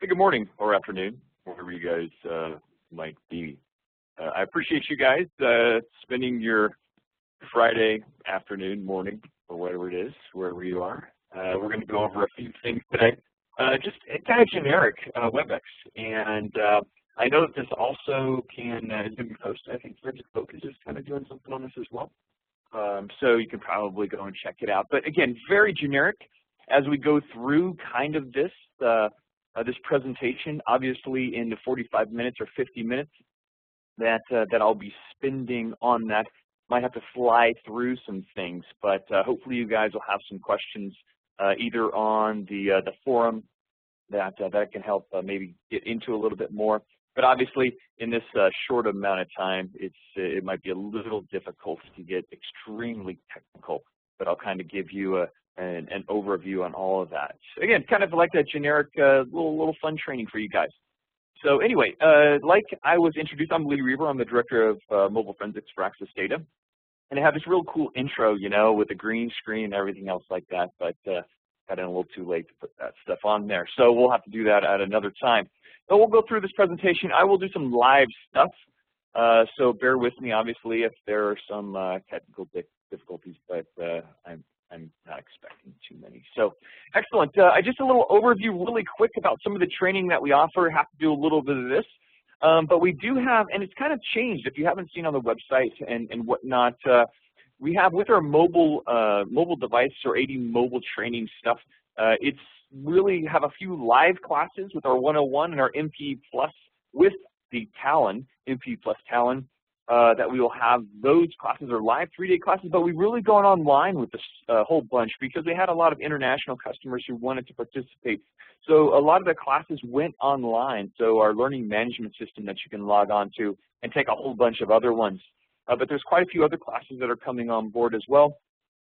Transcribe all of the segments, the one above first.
Hey, good morning or afternoon, wherever you guys might be. I appreciate you guys spending your Friday afternoon, morning, or whatever it is, wherever you are. We're going to go over a few things today, just kind of generic WebEx. And I know that this also can be posted. I think Frederick Focus is kind of doing something on this as well. So you can probably go and check it out. But again, very generic as we go through kind of this this presentation. Obviously, in the 45 minutes or 50 minutes that I'll be spending on that, might have to fly through some things. But hopefully, you guys will have some questions either on the forum that can help maybe get into a little bit more. But obviously, in this short amount of time, it might be a little difficult to get extremely technical. But I'll kind of give you an overview on all of that. So again, kind of like that generic little fun training for you guys. So anyway, like I was introduced, I'm Lee Reaver. I'm the director of mobile forensics for AccessData. And I have this real cool intro, you know, with the green screen and everything else like that. But got in a little too late to put that stuff on there. So we'll have to do that at another time. But we'll go through this presentation. I will do some live stuff. So bear with me, obviously, if there are some technical difficulties, but I'm not expecting too many. So excellent. Just a little overview really quick about some of the training that we offer. Have to do a little bit of this. But we do have, and it's kind of changed if you haven't seen on the website and whatnot, we have with our mobile device or AD mobile training stuff, it's really have a few live classes with our 101 and our MPE Plus with the Talon, MPE Plus Talon, that we will have. Those classes are live 3-day classes, but we've really gone online with this whole bunch because we had a lot of international customers who wanted to participate. So a lot of the classes went online, so our learning management system that you can log on to and take a whole bunch of other ones. But there's quite a few other classes that are coming on board as well.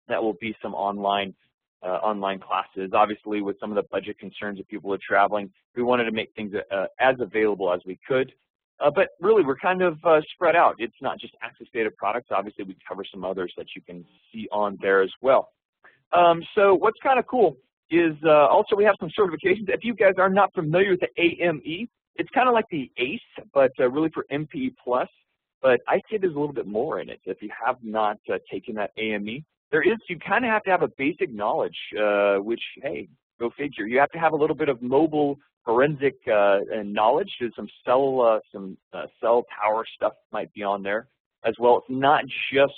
That will be some online classes. Obviously, with some of the budget concerns if people are traveling, we wanted to make things as available as we could. But really, we're kind of spread out. It's not just AccessData products. Obviously, we cover some others that you can see on there as well. So what's kind of cool is also we have some certifications. If you guys are not familiar with the AME, it's kind of like the ACE, but really for MPE Plus. But I say there's a little bit more in it. If you have not taken that AME, you kind of have to have a basic knowledge, which, hey, go figure. You have to have a little bit of mobile forensic knowledge. There's some cell tower stuff might be on there as well. It's not just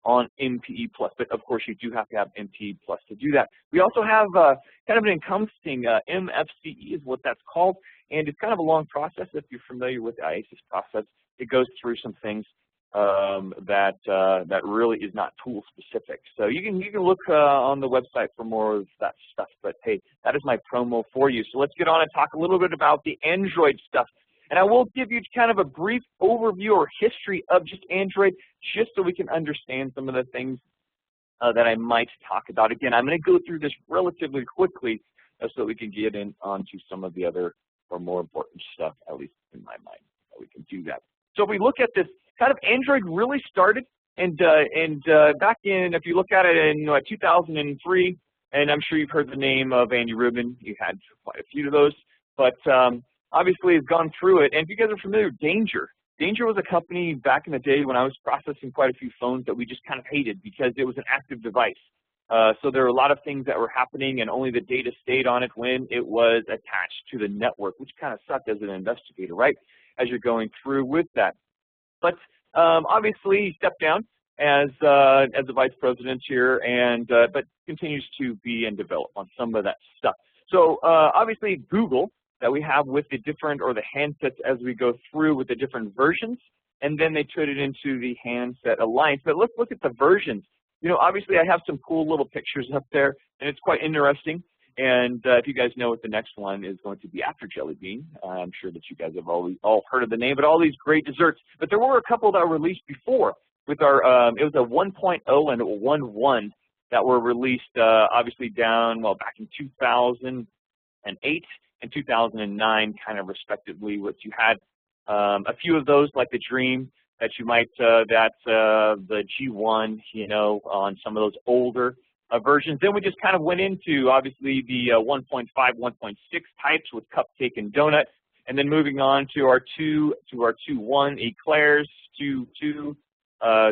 on MPE Plus, but of course you do have to have MPE Plus to do that. We also have kind of an encompassing MFCE is what that's called, and it's kind of a long process. If you're familiar with the IASIS process, it goes through some things that really is not tool specific. So you can look on the website for more of that stuff. But hey, that is my promo for you. So let's get on and talk a little bit about the Android stuff. And I will give you kind of a brief overview or history of just Android, just so we can understand some of the things that I might talk about. Again, I'm going to go through this relatively quickly so we can get onto some of the other or more important stuff, at least in my mind, that we can do that. So if we look at this, kind of Android really started, and back in, if you look at it in 2003, and I'm sure you've heard the name of Andy Rubin. You had quite a few of those, but obviously has gone through it. And if you guys are familiar with Danger was a company back in the day when I was processing quite a few phones that we just kind of hated because it was an active device. So there were a lot of things that were happening, and only the data stayed on it when it was attached to the network, which kind of sucked as an investigator, right, as you're going through with that. But obviously, he stepped down as the vice president here, and but continues to be and develop on some of that stuff. So obviously, Google that we have with the different or the handsets as we go through with the different versions, and then they put it into the handset alliance. But let's look at the versions. You know, obviously, I have some cool little pictures up there, and it's quite interesting. And if you guys know what the next one is going to be after Jelly Bean, I'm sure that you guys have all heard of the name, but all these great desserts. But there were a couple that were released before with our, it was a 1.0 and a 1.1 that were released obviously back in 2008 and 2009 kind of respectively. What you had a few of those like the Dream that you might, the G1, you know, on some of those older versions. Then we just kind of went into, obviously, the 1.5, 1.6 types with cupcake and donut, and then moving on to our 2.1 eclairs, 2.2,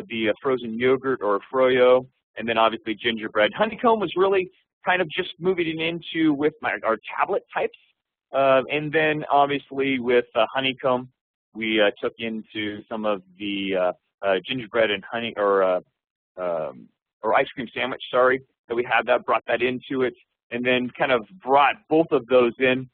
the frozen yogurt or froyo, and then obviously gingerbread. Honeycomb was really kind of just moving into with our tablet types, and then obviously with honeycomb, we took into some of the gingerbread and honey or ice cream sandwich, sorry, that we had that, brought that into it, and then kind of brought both of those in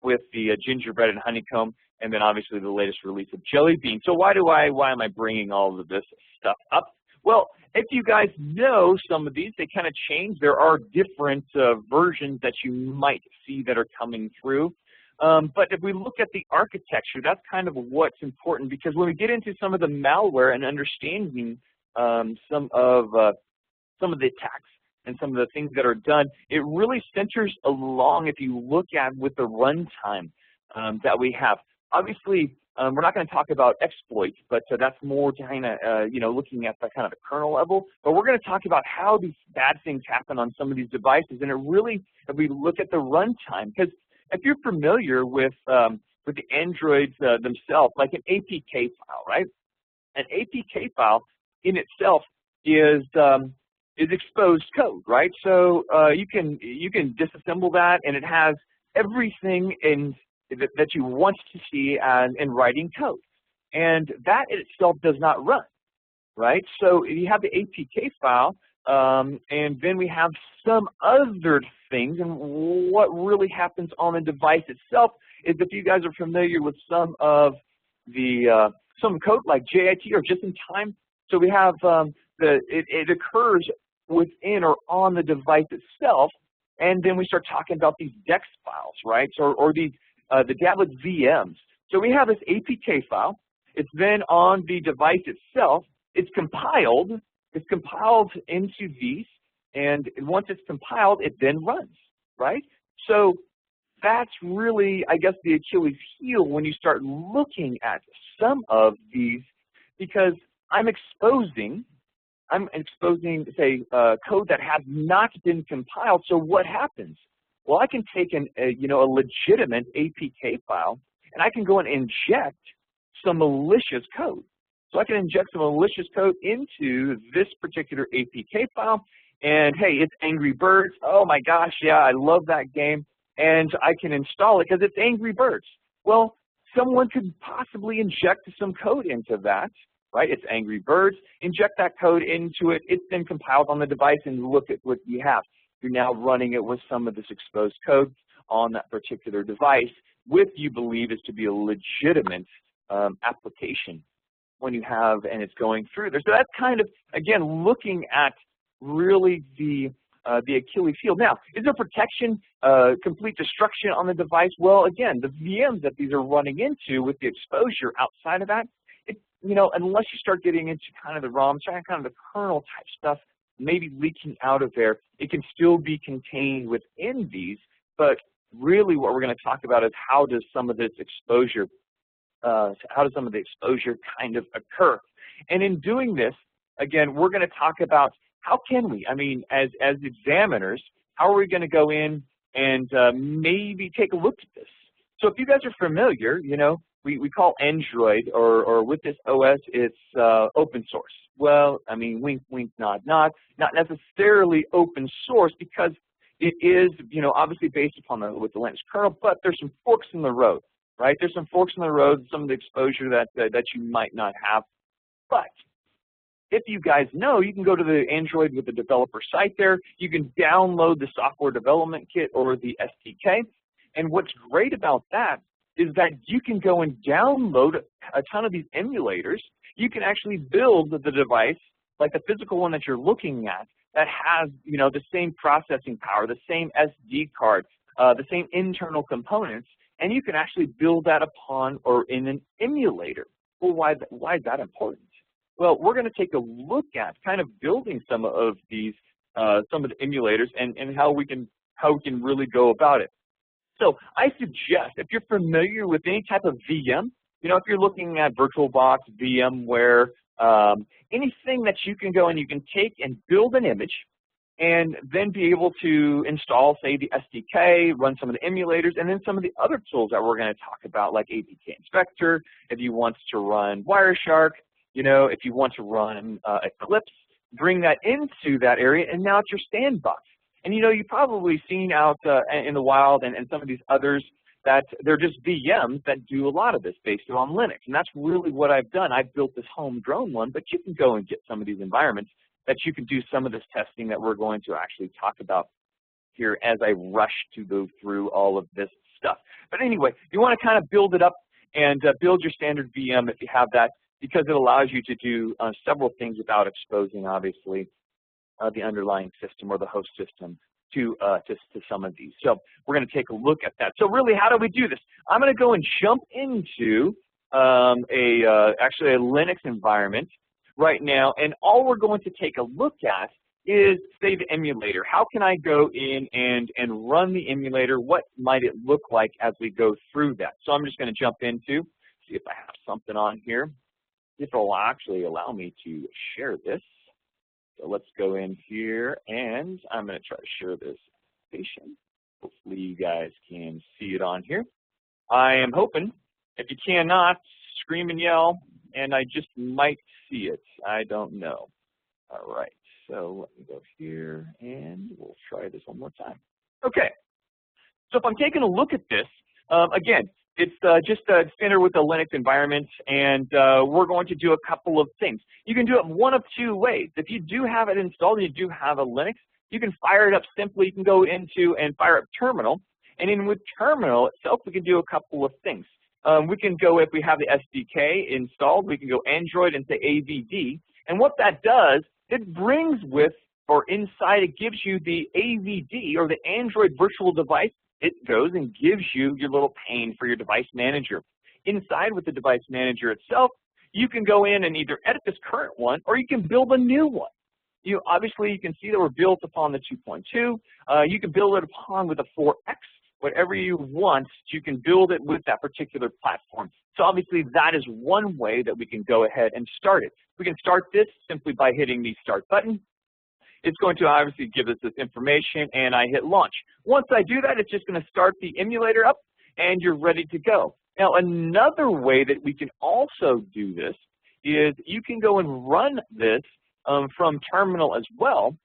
with the gingerbread and honeycomb, and then obviously the latest release of jelly bean. So why am I bringing all of this stuff up? Well, if you guys know some of these, they kind of change. There are different versions that you might see that are coming through. But if we look at the architecture, that's kind of what's important, because when we get into some of the malware and understanding some of the attacks and some of the things that are done, it really centers along, if you look at with the runtime that we have. Obviously, we're not going to talk about exploits, but that's more kind of looking at the kind of the kernel level. But we're going to talk about how these bad things happen on some of these devices, and it really, if we look at the runtime, because if you're familiar with the Androids themselves, like an APK file, right? An APK file in itself is exposed code, right? So you can disassemble that, and it has everything that you want to see in writing code, and that in itself does not run, right? So you have the APK file, and then we have some other things, and what really happens on the device itself is, if you guys are familiar with some code like JIT or just in time, so we have it occurs within or on the device itself, and then we start talking about these DEX files, right? So, or these the tablet VMs. So we have this APK file. It's then on the device itself. It's compiled. It's compiled into these, and once it's compiled, it then runs, right? So that's really, I guess, the Achilles heel when you start looking at some of these, because I'm exposing, say, code that has not been compiled. So what happens? Well, I can take a legitimate APK file, and I can go and inject some malicious code. So I can inject some malicious code into this particular APK file, and hey, it's Angry Birds. Oh my gosh, yeah, I love that game, and I can install it because it's Angry Birds. Well, someone could possibly inject some code into that, right? It's Angry Birds. Inject that code into it. It's then compiled on the device, and look at what you have. You're now running it with some of this exposed code on that particular device with, you believe, is to be a legitimate application when you have, and it's going through there. So that's kind of, again, looking at really the Achilles heel. Now, is there protection, complete destruction on the device? Well, again, the VMs that these are running into with the exposure outside of that, unless you start getting into kind of the ROM, kind of the kernel type stuff, maybe leaking out of there, it can still be contained within these. But really, what we're going to talk about is how does some of this exposure, kind of occur? And in doing this, again, we're going to talk about how can we, as examiners, how are we going to go in and maybe take a look at this? So if you guys are familiar, we call Android, or with this OS, it's open source. Well, wink, wink, nod, nod. Not necessarily open source, because it is, obviously based upon with the Linux kernel, but there's some forks in the road, right? There's some forks in the road, some of the exposure that you might not have. But if you guys know, you can go to the Android with the developer site there. You can download the software development kit or the SDK. And what's great about that is that you can go and download a ton of these emulators. You can actually build the device, like the physical one that you're looking at, that has, the same processing power, the same SD card, the same internal components, and you can actually build that upon or in an emulator. Well, why is that important? Well, we're going to take a look at kind of building some of these, some of the emulators, and how we can really go about it. So I suggest, if you're familiar with any type of VM, if you're looking at VirtualBox, VMware, anything that you can go and you can take and build an image, and then be able to install, say, the SDK, run some of the emulators, and then some of the other tools that we're going to talk about, like APK Inspector, if you want to run Wireshark, you know, if you want to run Eclipse, bring that into that area, and now it's your sandbox. And you know, you've probably seen out in the wild and some of these others that they're just VMs that do a lot of this based on Linux. And that's really what I've done. I've built this homegrown one, but you can go and get some of these environments that you can do some of this testing that we're going to actually talk about here as I rush to go through all of this stuff. But anyway, you want to kind of build it up and build your standard VM if you have that, because it allows you to do several things without exposing, obviously, the underlying system or the host system to some of these. So we're going to take a look at that. So really, how do we do this? I'm going to go and jump into actually a Linux environment right now, and all we're going to take a look at is, say, the emulator. How can I go in and run the emulator? What might it look like as we go through that? So I'm just going to jump into, see if I have something on here, if it will actually allow me to share this. So let's go in here, and I'm going to try to share this application. Hopefully you guys can see it on here. I am hoping. If you cannot, scream and yell, and I just might see it. I don't know. All right, so let me go here, and we'll try this one more time. Okay, so if I'm taking a look at this, again, it's just standard with the Linux environment, and we're going to do a couple of things. You can do it one of two ways. If you do have it installed and you do have a Linux, you can fire it up simply. You can go into and fire up Terminal, and then with Terminal itself, we can do a couple of things. We can go, if we have the SDK installed, we can go Android and say AVD, and what that does, it brings with, or inside, it gives you the AVD, or the Android Virtual Device. It goes and gives you your little pane for your device manager. Inside with the device manager itself, you can go in and either edit this current one, or you can build a new one. Obviously, you can see that we're built upon the 2.2. You can build it upon with a 4X. Whatever you want, you can build it with that particular platform. So obviously, that is one way that we can go ahead and start it. We can start this simply by hitting the Start button. It's going to obviously give us this information, and I hit Launch. Once I do that, it's just going to start the emulator up, and you're ready to go. Now, another way that we can also do this is you can go and run this from Terminal as well.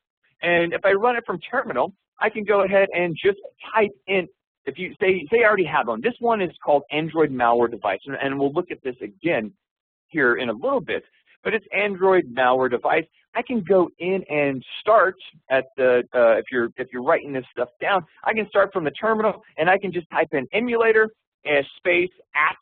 And if I run it from Terminal, I can go ahead and just type in, if you say I already have one. This one is called Android Malware Device, and we'll look at this again here in a little bit. But it's Android Malware Device. I can go in and start at the if you're writing this stuff down, I can start from the terminal, and I can just type in emulator space @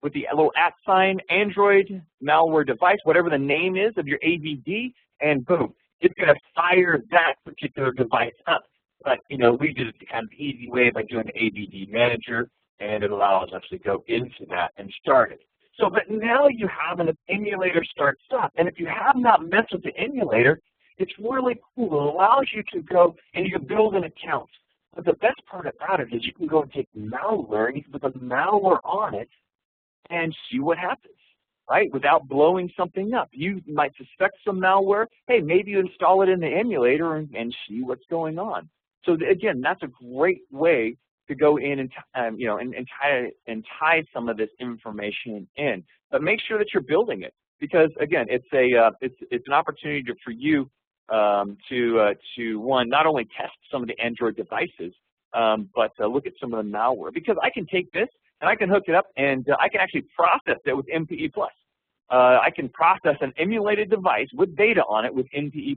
with the little @ sign, Android Malware Device, whatever the name is of your AVD, and boom, it's going to fire that particular device up. But you know, we did it the kind of easy way by doing the AVD manager, and it allows us to go into that and start it. So, but now you have an emulator starts up, and if you have not messed with the emulator, it's really cool. It allows you to go and you can build an account. But the best part about it is you can go and take malware and you can put the malware on it and see what happens, right? Without blowing something up. You might suspect some malware. Hey, maybe you install it in the emulator and see what's going on. So again, that's a great way to go in and you know, and tie some of this information in. But make sure that you're building it, because again, it's an opportunity for you to one, not only test some of the Android devices, but look at some of the malware. Because I can take this and I can hook it up, and I can actually process it with MPE+. I can process an emulated device with data on it with MPE+.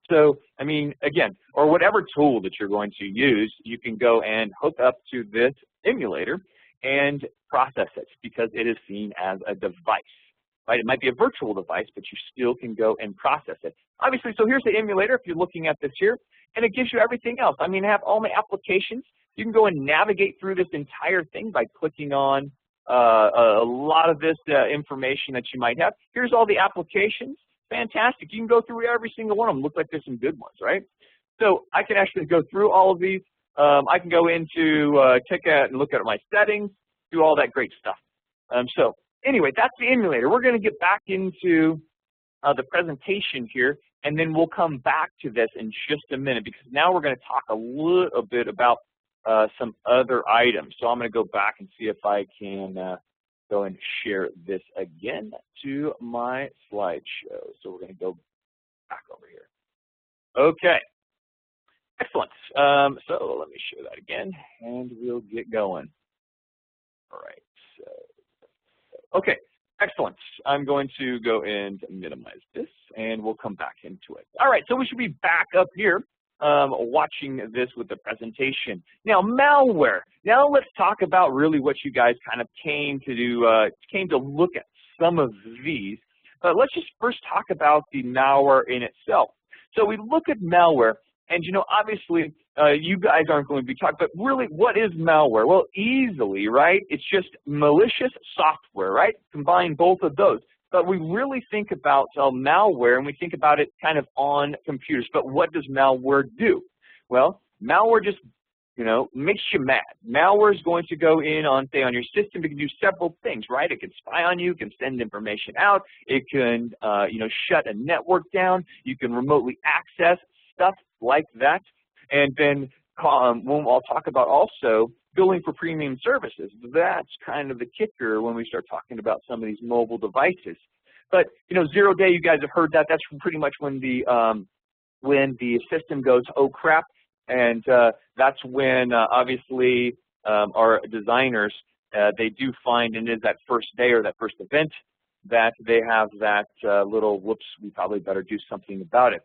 So, I mean, again, or whatever tool that you're going to use, you can go and hook up to this emulator and process it, because it is seen as a device, right? It might be a virtual device, but you still can go and process it. Obviously, so here's the emulator if you're looking at this here, and it gives you everything else. I mean, I have all my applications. You can go and navigate through this entire thing by clicking on a lot of this information that you might have. Here's all the applications. Fantastic. You can go through every single one of them. Looks like there's some good ones, right? So I can actually go through all of these. I can go into take a and look at my settings, do all that great stuff. So anyway, that's the emulator. We're going to get back into the presentation here and then we'll come back to this in just a minute, because now we're going to talk a little bit about some other items. So I'm going to go back and see if I can go and share this again to my slideshow. So we're going to go back over here. Okay, excellent. So let me share that again, and we'll get going. All right. So, okay, excellent. I'm going to go and minimize this, and we'll come back into it. All right, so we should be back up here watching this with the presentation. Now, malware. Now let's talk about really what you guys kind of came to do, came to look at some of these. But let's just first talk about the malware in itself. So we look at malware, and you know, obviously, you guys aren't going to be talking, but really, what is malware? Well, easily, right? It's just malicious software, right? Combine both of those. But we really think about malware, and we think about it kind of on computers. But what does malware do? Well, malware just, you know, makes you mad. Malware is going to go in on, say, on your system. It can do several things, right? It can spy on you. It can send information out. It can, you know, shut a network down. You can remotely access stuff like that. And then I'll talk about also billing for premium services. That's kind of the kicker when we start talking about some of these mobile devices. But you know, 0 day, you guys have heard that. That's pretty much when the system goes, oh crap, and that's when obviously our designers they do find, and it is that first day or that first event that they have that little whoops, we probably better do something about it.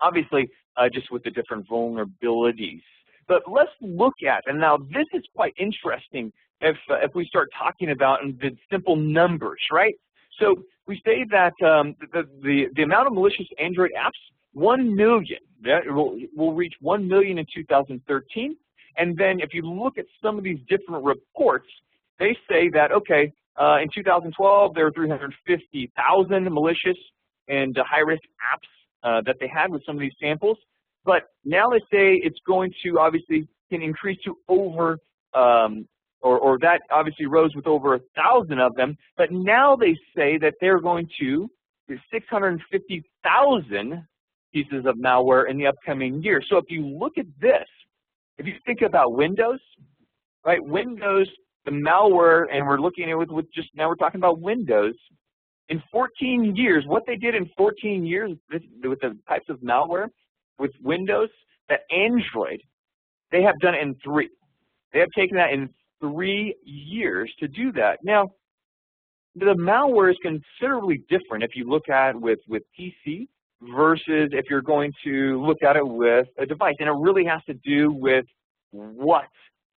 Obviously, just with the different vulnerabilities. But let's look at, and now this is quite interesting if we start talking about the simple numbers, right? So we say that the amount of malicious Android apps, 1 million, that will reach 1 million in 2013. And then if you look at some of these different reports, they say that, okay, in 2012, there were 350,000 malicious and high-risk apps that they had with some of these samples. But now they say it's going to obviously can increase to over, or that obviously rose with over 1,000 of them. But now they say that they're going to do 650,000 pieces of malware in the upcoming year. So if you look at this, if you think about Windows, right? Windows, the malware, and we're looking at with just now we're talking about Windows. In 14 years, what they did in 14 years with the types of malware with Windows, that Android, they have done it in 3. They have taken that in 3 years to do that. Now, the malware is considerably different if you look at it with PC versus if you're going to look at it with a device. And it really has to do with what,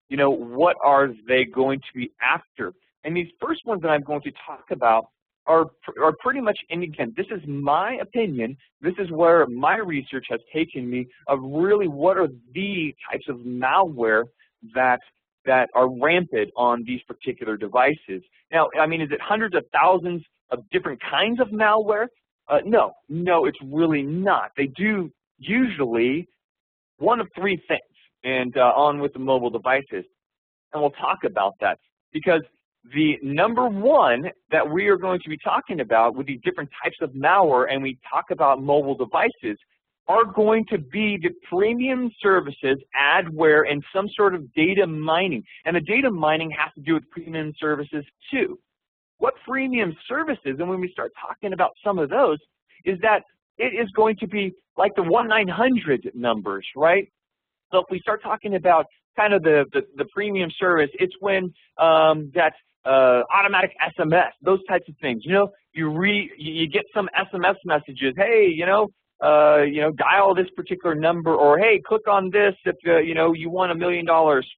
you know, what are they going to be after. And these first ones that I'm going to talk about are pretty much, and again, this is my opinion, this is where my research has taken me of really what are the types of malware that are rampant on these particular devices. Now, I mean, is it hundreds of thousands of different kinds of malware? No, it's really not. They do usually one of 3 things, and on with the mobile devices. And we'll talk about that because the number one that we are going to be talking about with these different types of malware, and we talk about mobile devices, are going to be the premium services, adware, and some sort of data mining. And the data mining has to do with premium services too. What premium services, and when we start talking about some of those, is that it is going to be like the 1-900 numbers, right? So if we start talking about kind of the premium service, it's when that's automatic SMS, those types of things. You know, you get some SMS messages. Hey, dial this particular number, or hey, click on this if you want $1 million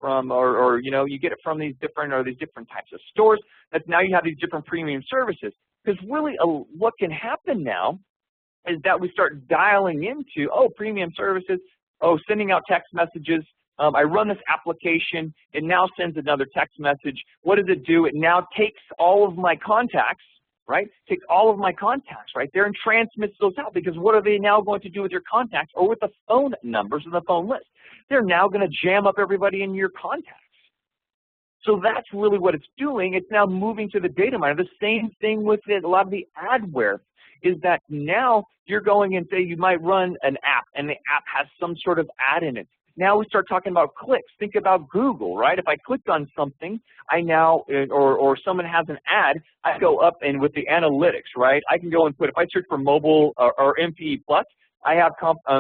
from, or you get it from these different types of stores. That's now you have these different premium services. Because really, what can happen now is that we start dialing into premium services. Sending out text messages. I run this application, it now sends another text message. What does it do? It now takes all of my contacts, right? Takes all of my contacts right there and transmits those out, because what are they now going to do with your contacts or with the phone numbers in the phone list? They're now going to jam up everybody in your contacts. So that's really what it's doing. It's now moving to the data miner. The same thing with a lot of the adware. is that now you're going and say you might run an app, and the app has some sort of ad in it. Now we start talking about clicks. Think about Google, right? If I clicked on something, I now, or someone has an ad, I go up and with the analytics, right? I can go and put, if I search for mobile or MPE Plus, I have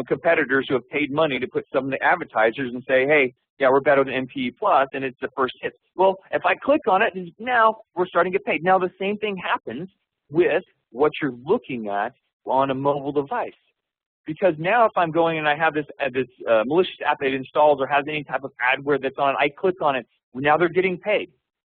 competitors who have paid money to put some of the advertisers and say, hey, yeah, we're better than MPE Plus, and it's the first hit. Well, if I click on it, now we're starting to get paid. Now the same thing happens with what you're looking at on a mobile device. Because now if I'm going and I have this malicious app that installs or has any type of adware that's on it, I click on it, now they're getting paid.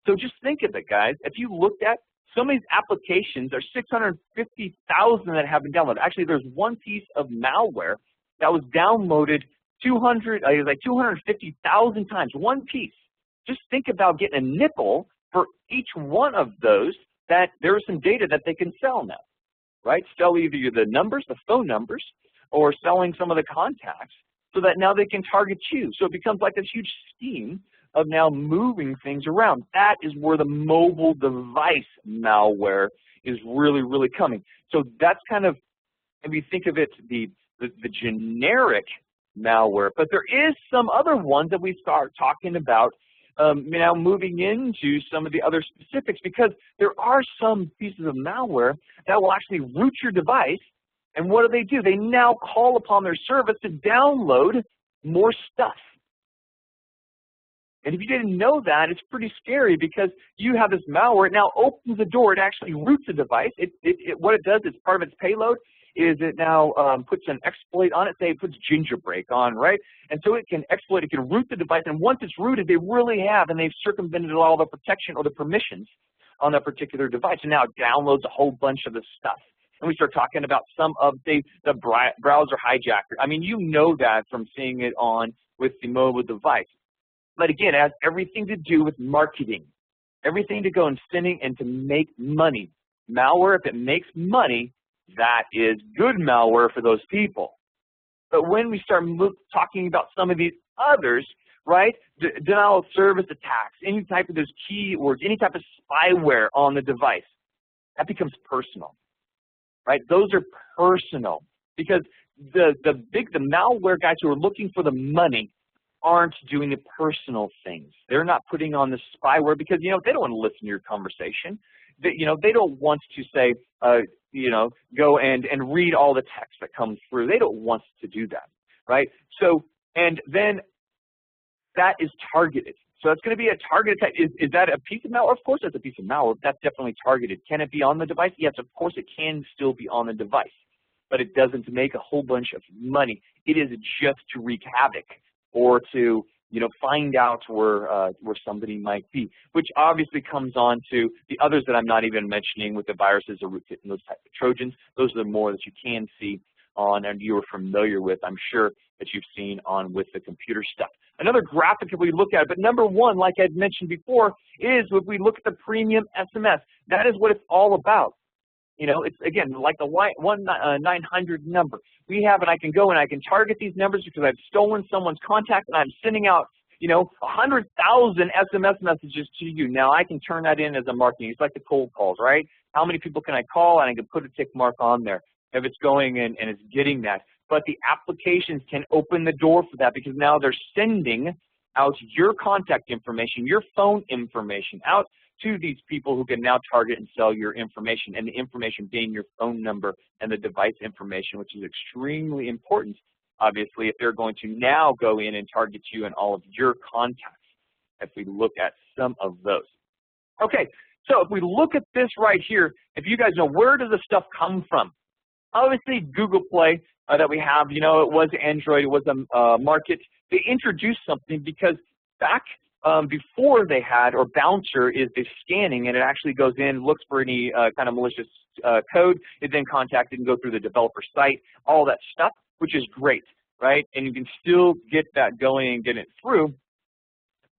So just think of it, guys. If you looked at some of these applications, there's 650,000 that have been downloaded. Actually, there's one piece of malware that was downloaded 250,000 times, one piece. Just think about getting a nickel for each one of those, that there is some data that they can sell now, right? Sell either the numbers, the phone numbers, or selling some of the contacts so that now they can target you. So it becomes like this huge scheme of now moving things around. That is where the mobile device malware is really, really coming. So that's kind of, if you think of it, the generic malware. But there is some other ones that we start talking about now moving into some of the other specifics, because there are some pieces of malware that will actually root your device. And what do? They now call upon their service to download more stuff. And if you didn't know that, it's pretty scary, because you have this malware. It now opens the door. It actually roots the device. What it does is, part of its payload is it now puts an exploit on it. Say it puts Gingerbreak on, right? And so it can exploit, it can root the device. And once it's rooted, they really have, and they've circumvented all the protection or the permissions on that particular device. And now it downloads a whole bunch of the stuff. And we start talking about some of the browser hijacker. I mean, you know that from seeing it on with the mobile device. But again, it has everything to do with marketing, everything to go and spending and to make money. Malware, if it makes money, that is good malware for those people. But when we start talking about some of these others, right, denial of service attacks, any type of those keywords, any type of spyware on the device, that becomes personal. Right? Those are personal, because the malware guys who are looking for the money aren't doing the personal things. They're not putting on the spyware because, you know, they don't want to listen to your conversation. They don't want to say, go and read all the text that comes through. They don't want to do that, right? So, and then that is targeted. So it's going to be a targeted attack. Is that a piece of malware? Of course that's a piece of malware. That's definitely targeted. Can it be on the device? Yes, of course it can still be on the device. But it doesn't make a whole bunch of money. It is just to wreak havoc or to, find out where somebody might be, which obviously comes on to the others that I'm not even mentioning with the viruses or rootkit and those type of Trojans. Those are the more that you can see on and you're familiar with, I'm sure, that you've seen on with the computer stuff. Another graphic if we look at it, but number one, like I'd mentioned before, is if we look at the premium SMS. That is what it's all about. It's, again, like the 1-900 number. We have, and I can go and I can target these numbers because I've stolen someone's contact and I'm sending out, 100,000 SMS messages to you. Now I can turn that in as a marketing. It's like the cold calls, right? How many people can I call? And I can put a tick mark on there if it's going and it's getting that. But the applications can open the door for that, because now they're sending out your contact information, your phone information out to these people who can now target and sell your information, and the information being your phone number and the device information, which is extremely important, obviously, if they're going to now go in and target you and all of your contacts, if we look at some of those. Okay, so if we look at this right here, if you guys know, where does this stuff come from? Obviously, Google Play that we have, it was Android, it was a market. They introduced something because back before they had, or Bouncer is the scanning, and it actually goes in, looks for any kind of malicious code, it then contacted and go through the developer site, all that stuff, which is great, right? And you can still get that going and get it through.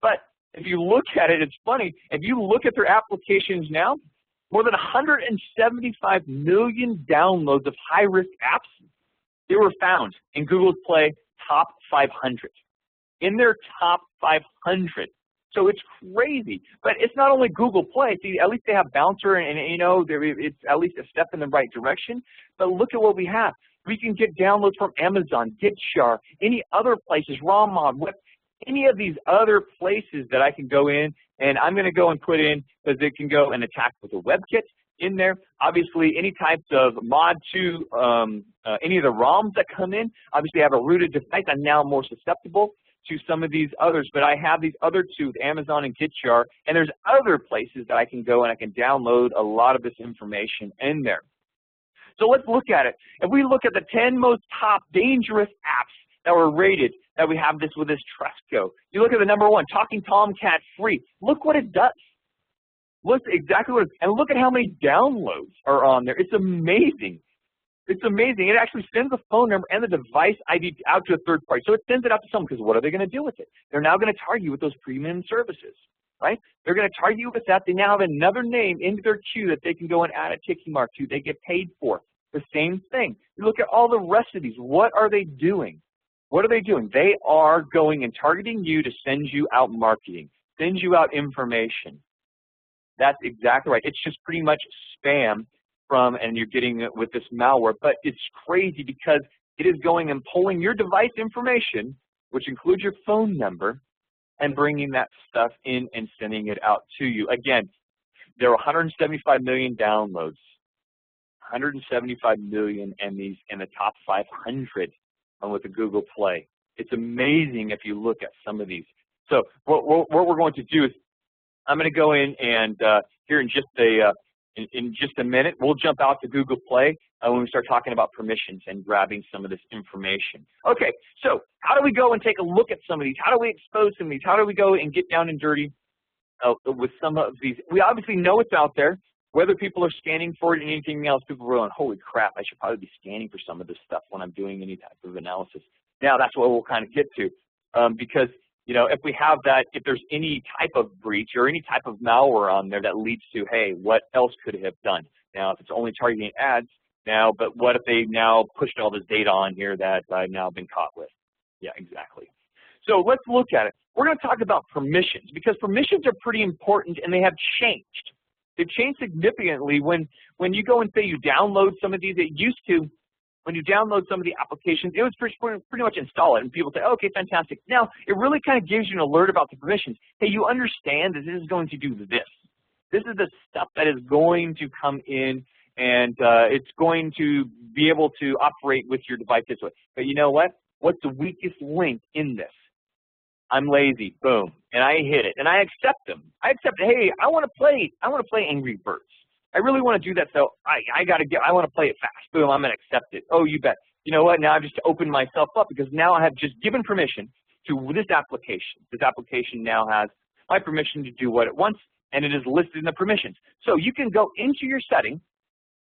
But if you look at it, it's funny, if you look at their applications now, more than 175 million downloads of high-risk apps, they were found in Google's Play top 500. In their top 500. So it's crazy. But it's not only Google Play. See, at least they have Bouncer, and you know, it's at least a step in the right direction. But look at what we have. We can get downloads from Amazon, GitShare, any other places, ROMmod, any of these other places that I can go in, and I'm going to go and put in, because it can go and attack with a WebKit in there. Obviously, any types of mod to any of the ROMs that come in, obviously I have a rooted device. I'm now more susceptible to some of these others, but I have these other two, Amazon and GitShare, and there's other places that I can go and I can download a lot of this information in there. So let's look at it. If we look at the 10 most top dangerous apps that were rated, that we have this with this Tresco. You look at the number 1, Talking Tomcat Free. Look what it does. Look exactly what it is. And look at how many downloads are on there. It's amazing. It's amazing. It actually sends the phone number and the device ID out to a third party. So it sends it out to someone, because what are they going to do with it? They're now going to target you with those premium services, right? They're going to target you with that. They now have another name into their queue that they can go and add a ticking mark to. They get paid for. The same thing. You look at all the rest of these. What are they doing? What are they doing? They are going and targeting you to send you out marketing, send you out information. That's exactly right. It's just pretty much spam from, and you're getting it with this malware, but it's crazy because it is going and pulling your device information, which includes your phone number, and bringing that stuff in and sending it out to you. Again, there are 175 million downloads, 175 million in the top 500 with the Google Play. It's amazing if you look at some of these. So what we're going to do is I'm going to go in and here in just a minute, we'll jump out to Google Play when we start talking about permissions and grabbing some of this information. Okay, so how do we go and take a look at some of these? How do we expose some of these? How do we go and get down and dirty with some of these? We obviously know it's out there. Whether people are scanning for it and anything else, people are going, holy crap, I should probably be scanning for some of this stuff when I'm doing any type of analysis. Now, that's what we'll kind of get to because, you know, if we have that, if there's any type of breach or any type of malware on there that leads to, hey, what else could it have done? Now, if it's only targeting ads, now, but what if they now pushed all this data on here that I've now been caught with? Yeah, exactly. So let's look at it. We're going to talk about permissions because permissions are pretty important and they have changed. They've changed significantly when you go and say you download some of these. It used to, when you download some of the applications, it was pretty much install it, and people say, oh, okay, fantastic. Now, it really kind of gives you an alert about the permissions. Hey, you understand that this is going to do this. This is the stuff that is going to come in, and it's going to be able to operate with your device this way. But you know what? What's the weakest link in this? I'm lazy, boom, and I hit it, and I accept them. I accept, hey, I want to play Angry Birds. I really want to do that, so I want to play it fast. Boom, I'm going to accept it. Oh, you bet. You know what? Now I've just opened myself up because now I have just given permission to this application. This application now has my permission to do what it wants, and it is listed in the permissions. So you can go into your setting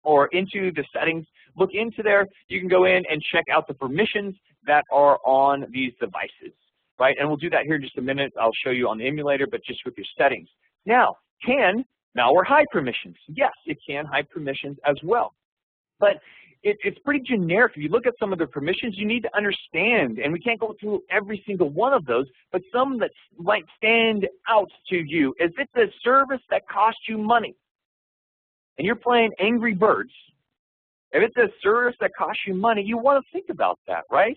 or into the settings, look into there. You can go in and check out the permissions that are on these devices. Right, and we'll do that here in just a minute. I'll show you on the emulator, but just with your settings. Now, can malware hide permissions? Yes, it can hide permissions as well. But it's pretty generic. If you look at some of the permissions, you need to understand, and we can't go through every single one of those, but some that might stand out to you. If it's a service that costs you money, and you're playing Angry Birds, if it's a service that costs you money, you want to think about that, right?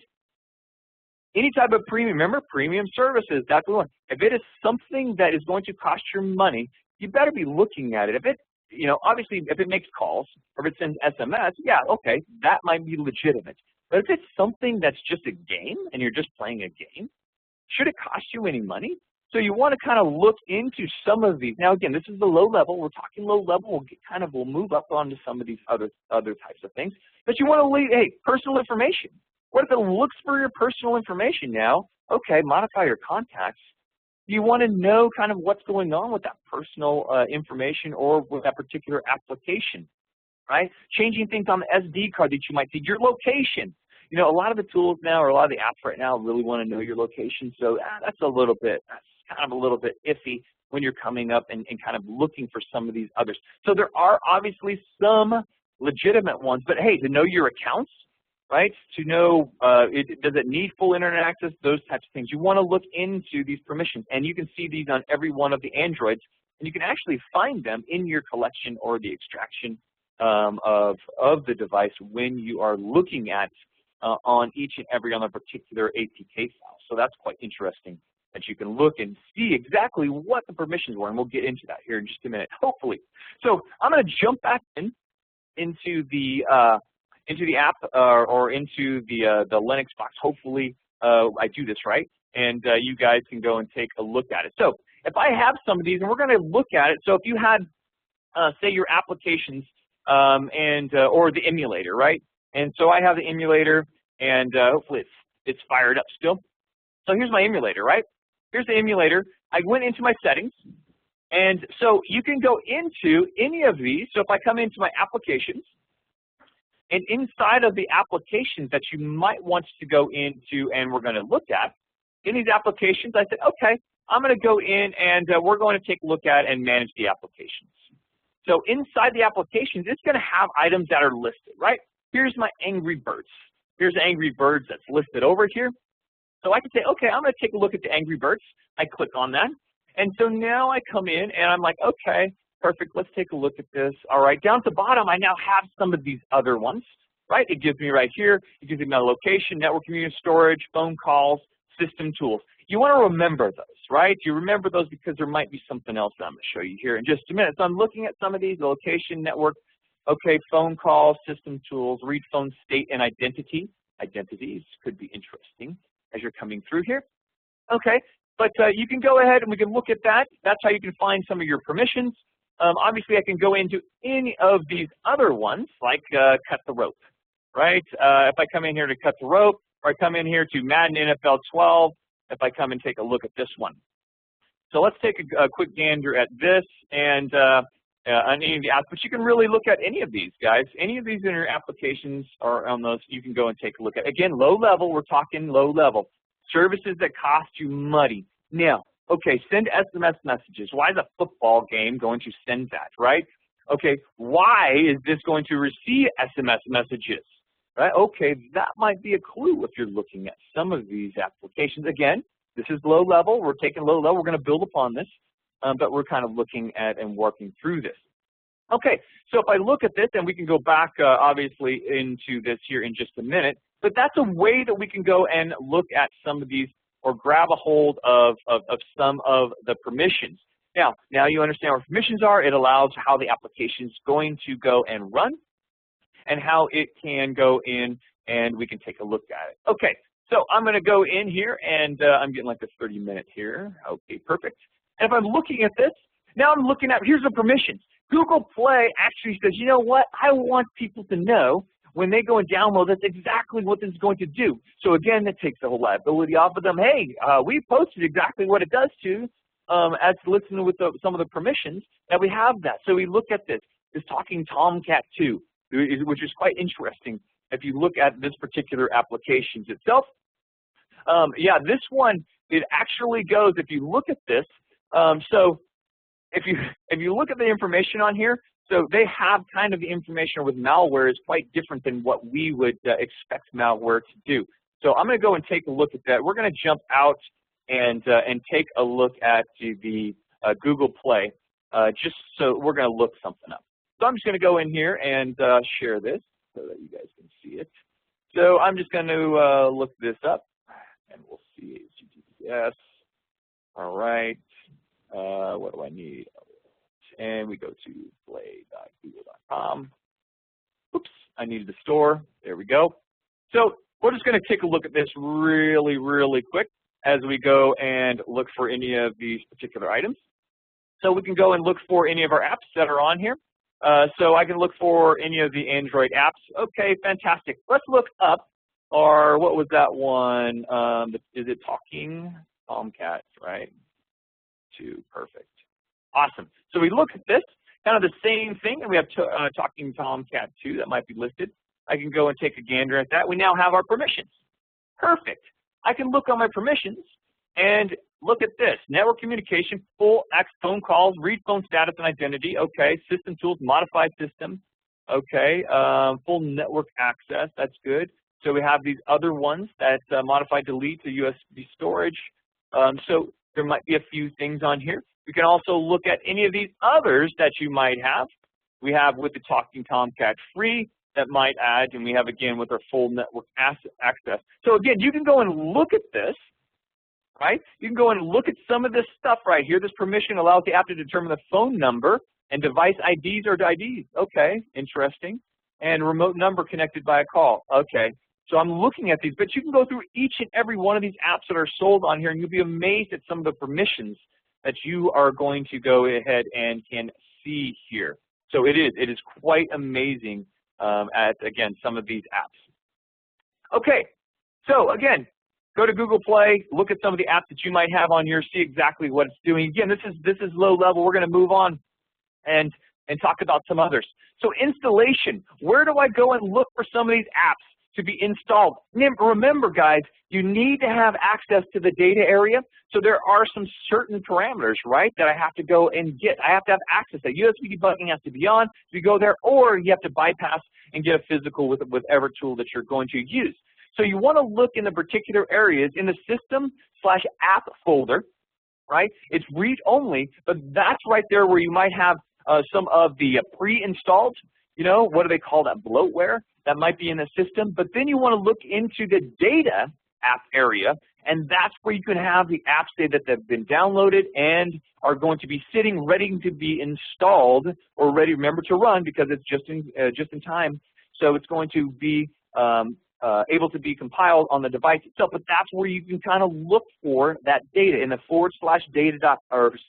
Any type of premium, remember premium services, that's the one. If it is something that is going to cost your money, you better be looking at it. If it, you know, obviously if it makes calls or if it sends SMS, yeah, okay, that might be legitimate. But if it's something that's just a game and you're just playing a game, should it cost you any money? So you want to kind of look into some of these. Now again, this is the low level. We're talking low level. We'll move up onto some of these other types of things. But you want to leave, hey, personal information. What if it looks for your personal information now? Okay, modify your contacts. You want to know kind of what's going on with that personal information or with that particular application, right? Changing things on the SD card that you might see, your location. You know, a lot of the tools now or a lot of the apps right now really want to know your location. So that's kind of a little bit iffy when you're coming up and kind of looking for some of these others. So there are obviously some legitimate ones, but hey, to know your accounts, right? To know, does it need full internet access? Those types of things. You want to look into these permissions, and you can see these on every one of the Androids, and you can actually find them in your collection or the extraction of the device when you are looking at on each and every other particular APK file. So that's quite interesting that you can look and see exactly what the permissions were, and we'll get into that here in just a minute, hopefully. So I'm going to jump back into the app or into the Linux box. Hopefully I do this right, and you guys can go and take a look at it. So if I have some of these, and we're going to look at it. So if you had, say, your applications or the emulator, right? And so I have the emulator, and hopefully it's fired up still. So here's my emulator, right? Here's the emulator. I went into my settings, and so you can go into any of these. So if I come into my applications, and inside of the applications that you might want to go into and we're going to look at, in these applications, I said, okay, I'm going to go in and we're going to take a look at and manage the applications. So inside the applications, it's going to have items that are listed, right? Here's my Angry Birds. Here's Angry Birds that's listed over here. So I can say, okay, I'm going to take a look at the Angry Birds. I click on that. And so now I come in and I'm like, okay, perfect, let's take a look at this. All right, down at the bottom, I now have some of these other ones, right? It gives me right here, it gives me my location, network community storage, phone calls, system tools. You want to remember those, right? You remember those because there might be something else that I'm going to show you here in just a minute. So I'm looking at some of these, location, network, okay, phone calls, system tools, read phone state and identity. Identities could be interesting as you're coming through here. Okay, but you can go ahead and we can look at that. That's how you can find some of your permissions. Obviously, I can go into any of these other ones, like cut the rope, right? If I come in here to cut the rope, or I come in here to Madden NFL 12, if I come and take a look at this one. So let's take a quick gander at this and on any of the apps, but you can really look at any of these, guys. Any of these in your applications or on those, you can go and take a look at. Again, low level, we're talking low level. Services that cost you money. Now, okay, send SMS messages. Why is a football game going to send that, right? Okay, why is this going to receive SMS messages, right? Okay, that might be a clue if you're looking at some of these applications. Again, this is low level. We're taking low level. We're going to build upon this, but we're kind of looking at and working through this. Okay, so if I look at this, and we can go back, obviously, into this here in just a minute, but that's a way that we can go and look at some of these or grab a hold of some of the permissions. Now you understand what permissions are. It allows how the application is going to go and run and how it can go in, and we can take a look at it. Okay, so I'm going to go in here, and I'm getting like a 30-minute here. Okay, perfect. And if I'm looking at this, now I'm looking at, here's the permissions. Google Play actually says, you know what, I want people to know when they go and download, that's exactly what this is going to do. So again, that takes the whole liability off of them. Hey, we posted exactly what it does to, as listening with some of the permissions, that we have that. So we look at this talking Tomcat 2, which is quite interesting if you look at this particular application itself. Yeah, this one, it actually goes, if you look at this, so if you look at the information on here, so they have kind of the information with malware is quite different than what we would expect malware to do. So I'm going to go and take a look at that. We're going to jump out and take a look at the Google Play, just so we're going to look something up. So I'm just going to go in here and share this so that you guys can see it. So I'm just going to look this up, and we'll see HTTPS. All right. What do I need? And we go to play.google.com. Oops, I needed the store. There we go. So we're just going to take a look at this really, really quick as we go and look for any of these particular items. So we can go and look for any of our apps that are on here. So I can look for any of the Android apps. Okay, fantastic. Let's look up, or what was that one? Is it Talking Tomcat, right? 2, perfect. Awesome. So we look at this, kind of the same thing, and we have Talking Tomcat 2 that might be listed. I can go and take a gander at that. We now have our permissions. Perfect. I can look on my permissions and look at this. Network communication, full phone calls, read phone status and identity. Okay. System tools, modified system. Okay. Full network access. That's good. So we have these other ones that modify delete to USB storage. So there might be a few things on here. We can also look at any of these others that you might have. We have with the Talking Tomcat free that might add, and we have again with our full network access. So again, you can go and look at this, right? You can go and look at some of this stuff right here. This permission allows the app to determine the phone number and device IDs or IDs. Okay, interesting. And remote number connected by a call. Okay, so I'm looking at these, but you can go through each and every one of these apps that are sold on here, and you'll be amazed at some of the permissions that you are going to go ahead and can see here. So it is quite amazing at, again, some of these apps. Okay, so again, go to Google Play, look at some of the apps that you might have on here, see exactly what it's doing. Again, this is low level. We're going to move on and talk about some others. So installation, where do I go and look for some of these apps to be installed? Remember, guys, you need to have access to the data area. So there are some certain parameters, right, that I have to go and get. I have to have access. That USB debugging has to be on to go there, or you have to bypass and get a physical with whatever tool that you're going to use. So you want to look in the particular areas in the system/app folder, right? It's read-only, but that's right there where you might have some of the pre-installed, you know, what do they call that, bloatware, that might be in the system. But then you want to look into the data app area, and that's where you can have the apps say that they've been downloaded and are going to be sitting ready to be installed or ready, remember, to run, because it's just in time. So it's going to be able to be compiled on the device itself, but that's where you can kind of look for that data in the /data /apps.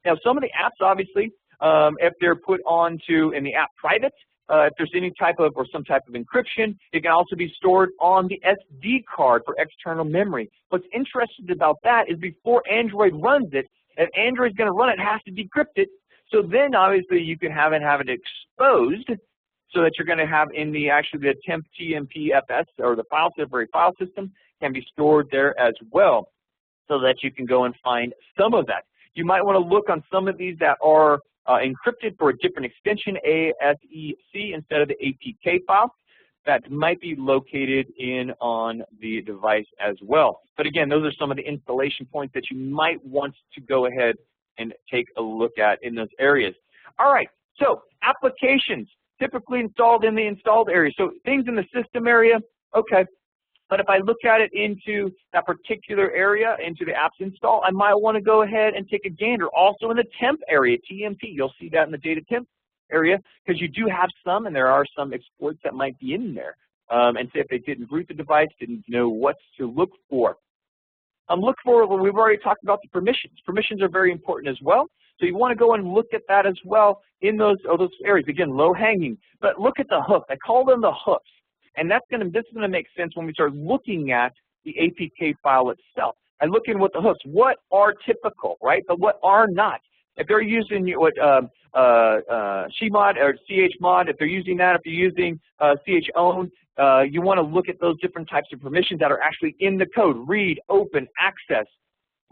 Now, some of the apps, obviously, if they're put onto in the app private, if there's any type of or some type of encryption, it can also be stored on the SD card for external memory. What's interesting about that is before Android runs it, if Android's going to run it, it has to decrypt it. So then, obviously, you can have it exposed, so that you're going to have in the the temp TMPFS or the file system can be stored there as well, so that you can go and find some of that. You might want to look on some of these that are encrypted for a different extension, ASEC, instead of the APK file. That might be located in on the device as well. But again, those are some of the installation points that you might want to go ahead and take a look at in those areas. All right, so applications typically installed in the installed area. So things in the system area, okay. But if I look at it into that particular area, into the apps install, I might want to go ahead and take a gander. Also in the temp area, TMP, you'll see that in the data temp area, because you do have some, and there are some exploits that might be in there. And say if they didn't root the device, didn't know what to look for. Look for, well, we've already talked about the permissions. Permissions are very important as well. So you want to go and look at that as well in those areas. Again, low hanging, but look at the hooks. I call them the hooks. And this is going to make sense when we start looking at the APK file itself. I look in what the hooks, what are typical, right, but what are not. If they're using what CMod or chmod, if they're using that, if you're using chown, you want to look at those different types of permissions that are actually in the code, read, open, access,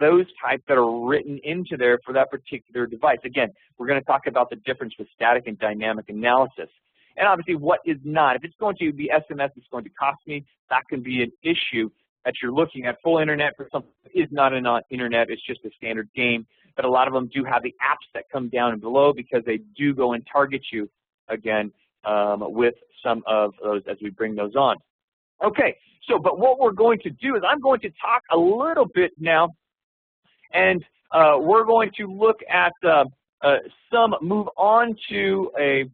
those types that are written into there for that particular device. Again, we're going to talk about the difference with static and dynamic analysis. And obviously what is not. If it's going to be SMS, it's going to cost me, that can be an issue that you're looking at. Full internet for something that is not an internet, it's just a standard game. But a lot of them do have the apps that come down and below, because they do go and target you, again, with some of those as we bring those on. Okay, so but what we're going to do is I'm going to talk a little bit now, and we're going to look at move on to a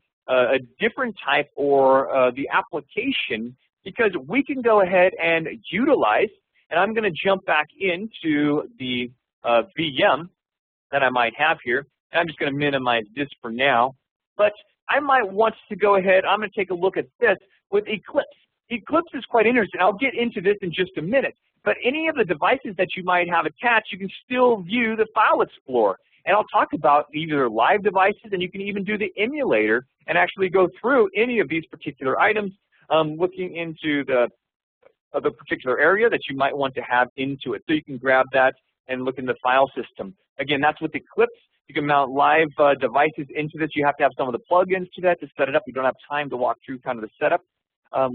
different type or the application, because we can go ahead and utilize, and I'm going to jump back into the VM that I might have here, and I'm just going to minimize this for now, but I might want to go ahead, I'm going to take a look at this with Eclipse. Eclipse is quite interesting. I'll get into this in just a minute, but any of the devices that you might have attached, you can still view the File Explorer. And I'll talk about either live devices, and you can even do the emulator and actually go through any of these particular items, looking into the particular area that you might want to have into it. So you can grab that and look in the file system. Again, that's with Eclipse. You can mount live devices into this. You have to have some of the plugins to that to set it up. You don't have time to walk through kind of the setup.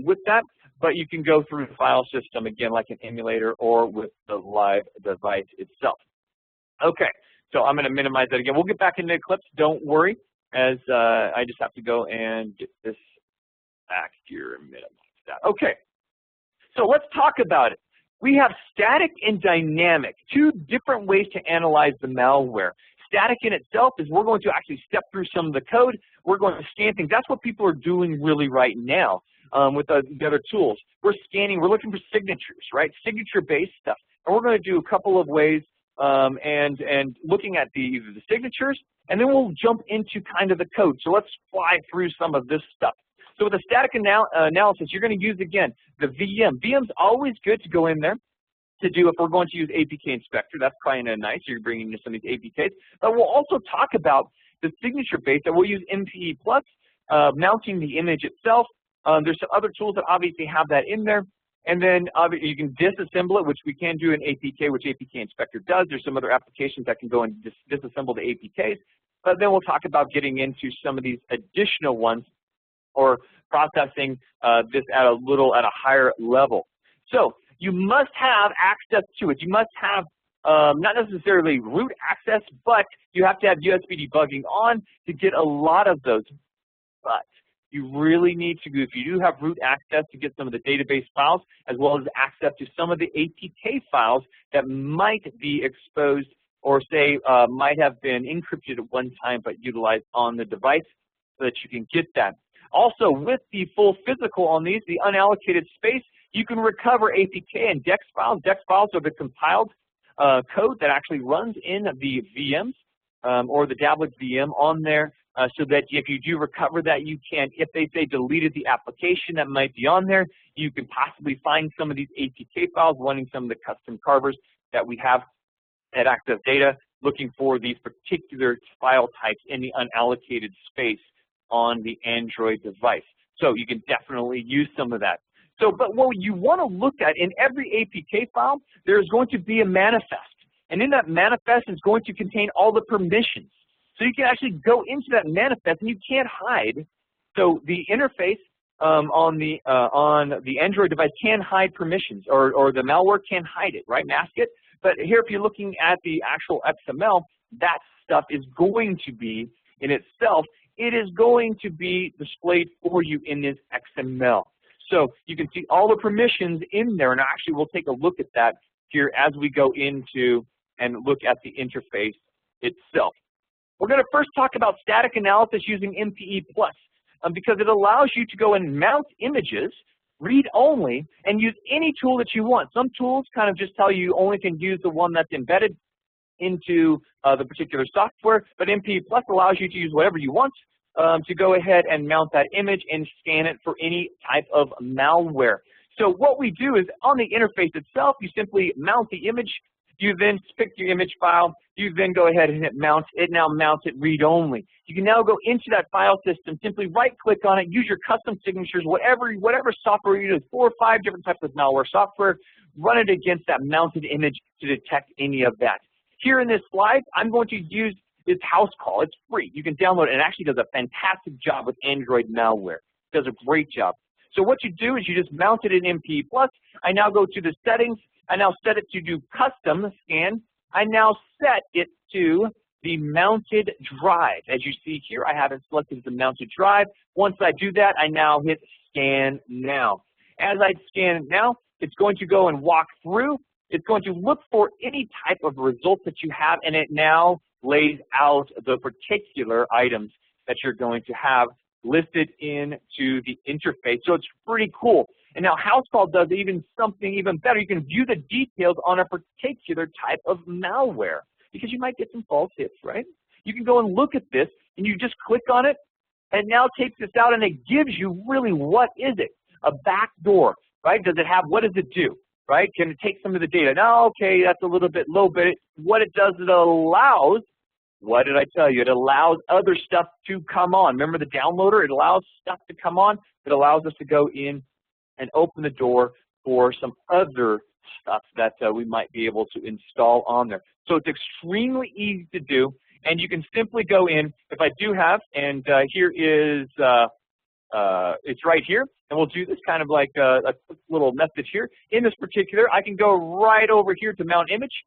with that, but you can go through the file system again like an emulator or with the live device itself. Okay, so I'm going to minimize that again. We'll get back into Eclipse, don't worry, as I just have to go and get this back here and minimize that. Okay, so let's talk about it. We have static and dynamic, two different ways to analyze the malware. Static in itself is we're going to actually step through some of the code. We're going to scan things. That's what people are doing really right now with the other tools. We're scanning. We're looking for signatures, right? Signature-based stuff. And we're going to do a couple of ways and looking at either the signatures, and then we'll jump into kind of the code. So let's fly through some of this stuff. So with a static analysis, you're going to use, again, the VM. VM's always good to go in there to do if we're going to use APK Inspector. That's kind of nice. You're bringing in some of these APKs. But we'll also talk about the signature base that we'll use MPE plus, mounting the image itself. There's some other tools that obviously have that in there. And then you can disassemble it, which we can do in APK, which APK Inspector does. There's some other applications that can go and disassemble the APKs. But then we'll talk about getting into some of these additional ones or processing this at a higher level. So you must have access to it. You must have not necessarily root access, but you have to have USB debugging on to get a lot of those. But you really need to, if you do have root access, to get some of the database files as well as access to some of the APK files that might be exposed or say might have been encrypted at one time but utilized on the device so that you can get that. Also, with the full physical on these, the unallocated space, you can recover APK and DEX files. DEX files are the compiled code that actually runs in the VMs or the Dablet VM on there so that if you do recover that, you can, if they say deleted the application that might be on there, you can possibly find some of these APK files running some of the custom carvers that we have at AccessData looking for these particular file types in the unallocated space on the Android device. So you can definitely use some of that. So, but what you want to look at in every APK file, there's going to be a manifest. And in that manifest is going to contain all the permissions. So you can actually go into that manifest and you can't hide. So the interface on the Android device can hide permissions or the malware can hide it, right, mask it. But here if you're looking at the actual XML, that stuff is going to be in itself, it is going to be displayed for you in this XML. So you can see all the permissions in there, and actually we'll take a look at that here as we go into and look at the interface itself. We're going to first talk about static analysis using MPE plus because it allows you to go and mount images, read only, and use any tool that you want. Some tools kind of just tell you only can use the one that's embedded into the particular software, but MPE plus allows you to use whatever you want to go ahead and mount that image and scan it for any type of malware. So what we do is on the interface itself, you simply mount the image. You then pick your image file. You then go ahead and hit mount. It now mounts it read-only. You can now go into that file system, simply right-click on it, use your custom signatures, whatever software you use, 4 or 5 different types of malware software, run it against that mounted image to detect any of that. Here in this slide, I'm going to use this house call. It's free. You can download it, and it actually does a fantastic job with Android malware. It does a great job. So what you do is you just mount it in MPE plus. I now go to the settings. I now set it to do custom scan. I now set it to the mounted drive. As you see here, I have it selected as the mounted drive. Once I do that, I now hit scan now. As I scan it now, it's going to go and walk through. It's going to look for any type of results that you have, and it now lays out the particular items that you're going to have listed into the interface. So it's pretty cool. And now HouseCall does something even better. You can view the details on a particular type of malware because you might get some false hits, right? You can go and look at this, and you just click on it, and now it takes this out, and it gives you really what is it? A backdoor, right? Does it have, what does it do, right? Can it take some of the data? No, okay, that's a little bit low, but what it does is it allows, what did I tell you? It allows other stuff to come on. Remember the downloader? It allows stuff to come on. It allows us to go in and open the door for some other stuff that we might be able to install on there. So it's extremely easy to do, and you can simply go in. If I do have, and here is, it's right here. And we'll do this kind of like a quick little message here. In this particular, I can go right over here to mount image.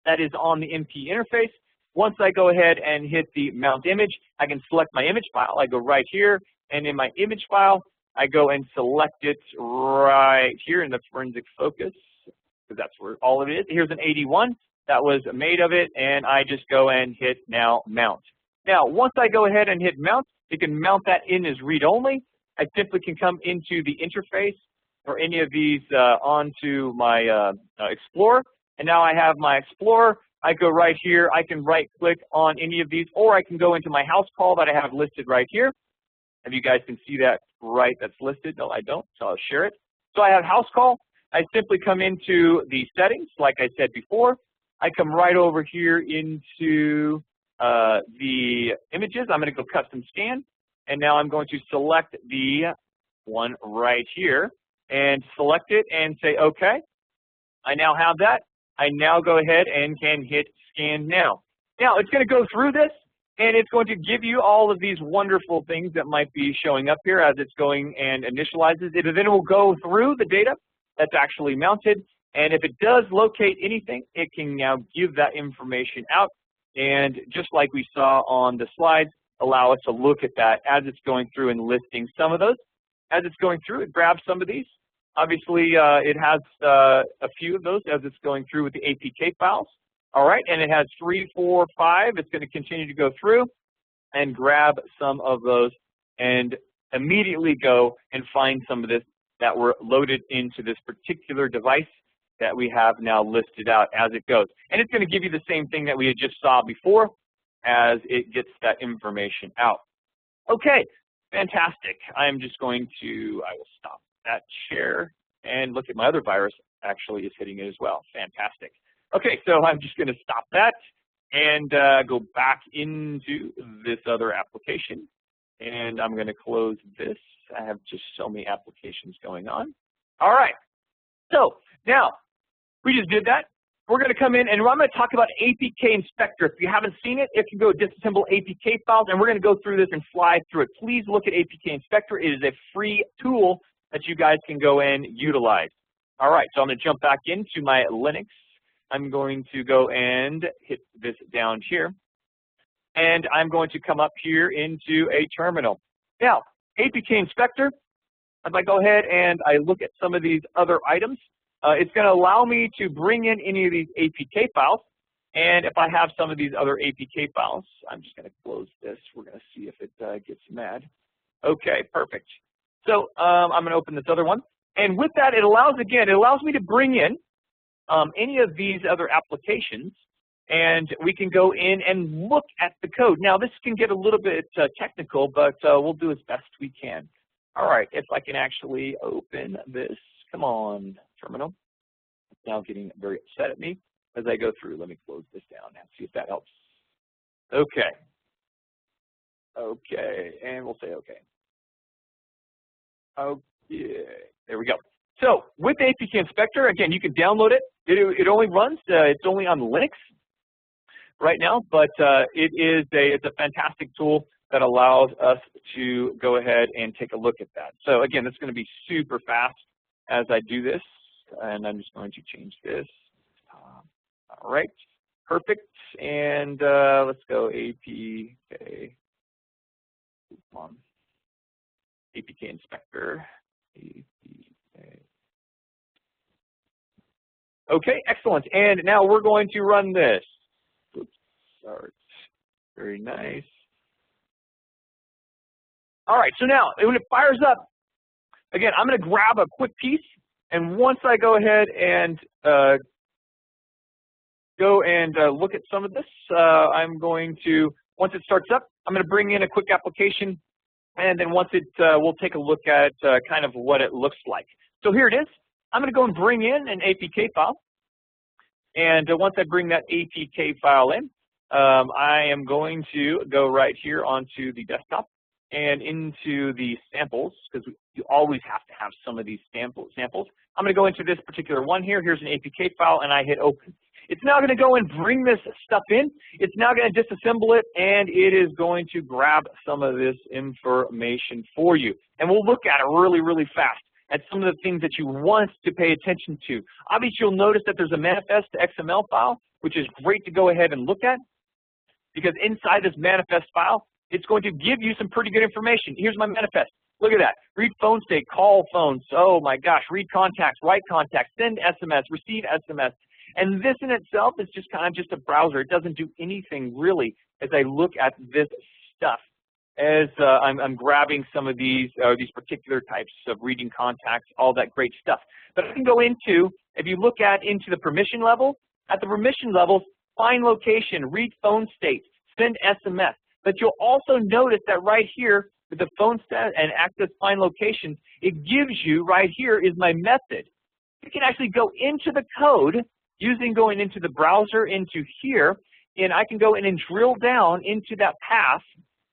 That is on the MPE interface. Once I go ahead and hit the mount image, I can select my image file. I go right here, and in my image file, I go and select it right here in the forensic focus, because that's where all of it is. Here's an 81 that was made of it, and I just go and hit now mount. Now, once I go ahead and hit mount, you can mount that in as read-only. I simply can come into the interface or any of these onto my Explorer, and now I have my Explorer. I go right here. I can right-click on any of these, or I can go into my house call that I have listed right here. If you guys can see that right, that's listed. No, I don't, so I'll share it. So I have house call. I simply come into the settings, like I said before. I come right over here into the images. I'm going to go custom scan, and now I'm going to select the one right here and select it and say OK. I now have that. I now go ahead and can hit scan now. Now it's going to go through this, and it's going to give you all of these wonderful things that might be showing up here as it's going and initializes it. And then it will go through the data that's actually mounted. And if it does locate anything, it can now give that information out. And just like we saw on the slides, allow us to look at that as it's going through and listing some of those. As it's going through, it grabs some of these. Obviously, it has a few of those as it's going through with the APK files. All right, and it has 3, 4, 5. It's going to continue to go through and grab some of those and immediately go and find some of this that were loaded into this particular device that we have now listed out as it goes. And it's going to give you the same thing that we had just saw before as it gets that information out. Okay, fantastic. I'm just going to, I will stop that share and look at my other virus actually is hitting it as well. Fantastic. Okay, so I'm just going to stop that and go back into this other application. And I'm going to close this. I have just so many applications going on. All right, so now we just did that. We're going to come in and I'm going to talk about APK Inspector. If you haven't seen it, if you go disassemble APK files, and we're going to go through this and fly through it. Please look at APK Inspector. It is a free tool that you guys can go and utilize. All right, so I'm going to jump back into my Linux. I'm going to go and hit this down here. And I'm going to come up here into a terminal. Now, APK Inspector, if I go ahead and I look at some of these other items, it's going to allow me to bring in any of these APK files. And if I have some of these other APK files, I'm just going to close this. We're going to see if it gets mad. Okay, perfect. So I'm going to open this other one. And with that, it allows me to bring in any of these other applications, and we can go in and look at the code. Now, this can get a little bit technical, but we'll do as best we can. All right, if I can actually open this. Come on, terminal. It's now getting very upset at me as I go through. Let me close this down and see if that helps. Okay. Okay, and we'll say okay. Okay, there we go. So with the APK Inspector, again, you can download it. It only runs, it's only on Linux right now, but it's a fantastic tool that allows us to go ahead and take a look at that. So again, it's going to be super fast as I do this, and I'm just going to change this. All right, perfect. And let's go APK. Come on. APK Inspector. APK. Okay, excellent. And now we're going to run this. Oops, start. Very nice. All right, so now when it fires up, again, I'm going to grab a quick piece, and once I go ahead and look at some of this, I'm going to, once it starts up, I'm going to bring in a quick application, and then once it, we'll take a look at kind of what it looks like. So here it is. I'm going to go and bring in an APK file, and once I bring that APK file in, I am going to go right here onto the desktop and into the samples, because you always have to have some of these samples. I'm going to go into this particular one here. Here's an APK file, and I hit open. It's now going to go and bring this stuff in. It's now going to disassemble it, and it is going to grab some of this information for you. And we'll look at it really, really fast at some of the things that you want to pay attention to. Obviously, you'll notice that there's a Manifest.xml file, which is great to go ahead and look at, because inside this manifest file, it's going to give you some pretty good information. Here's my manifest. Look at that. Read phone state, call phones. Oh my gosh. Read contacts, write contacts, send SMS, receive SMS. And this in itself is just kind of just a browser. It doesn't do anything really as I look at this stuff. As I'm grabbing some of these particular types of reading contacts, all that great stuff. But I can go into, if you look into the permission level, at the permission levels, find location, read phone state, send SMS. But you'll also notice that right here with the phone state and access find locations, it gives you right here is my method. You can actually go into the code using going into the browser into here, and I can go in and drill down into that path.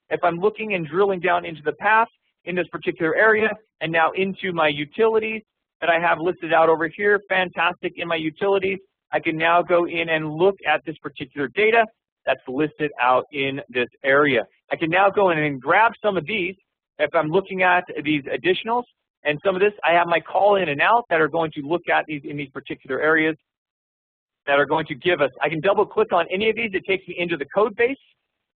If I'm looking and drilling down into the path in this particular area, and now into my utilities that I have listed out over here, fantastic, in my utilities, I can now go in and look at this particular data that's listed out in this area. I can now go in and grab some of these. If I'm looking at these additionals and some of this, I have my call in and out that are going to look at these in these particular areas that are going to give us. I can double click on any of these. It takes me into the code base,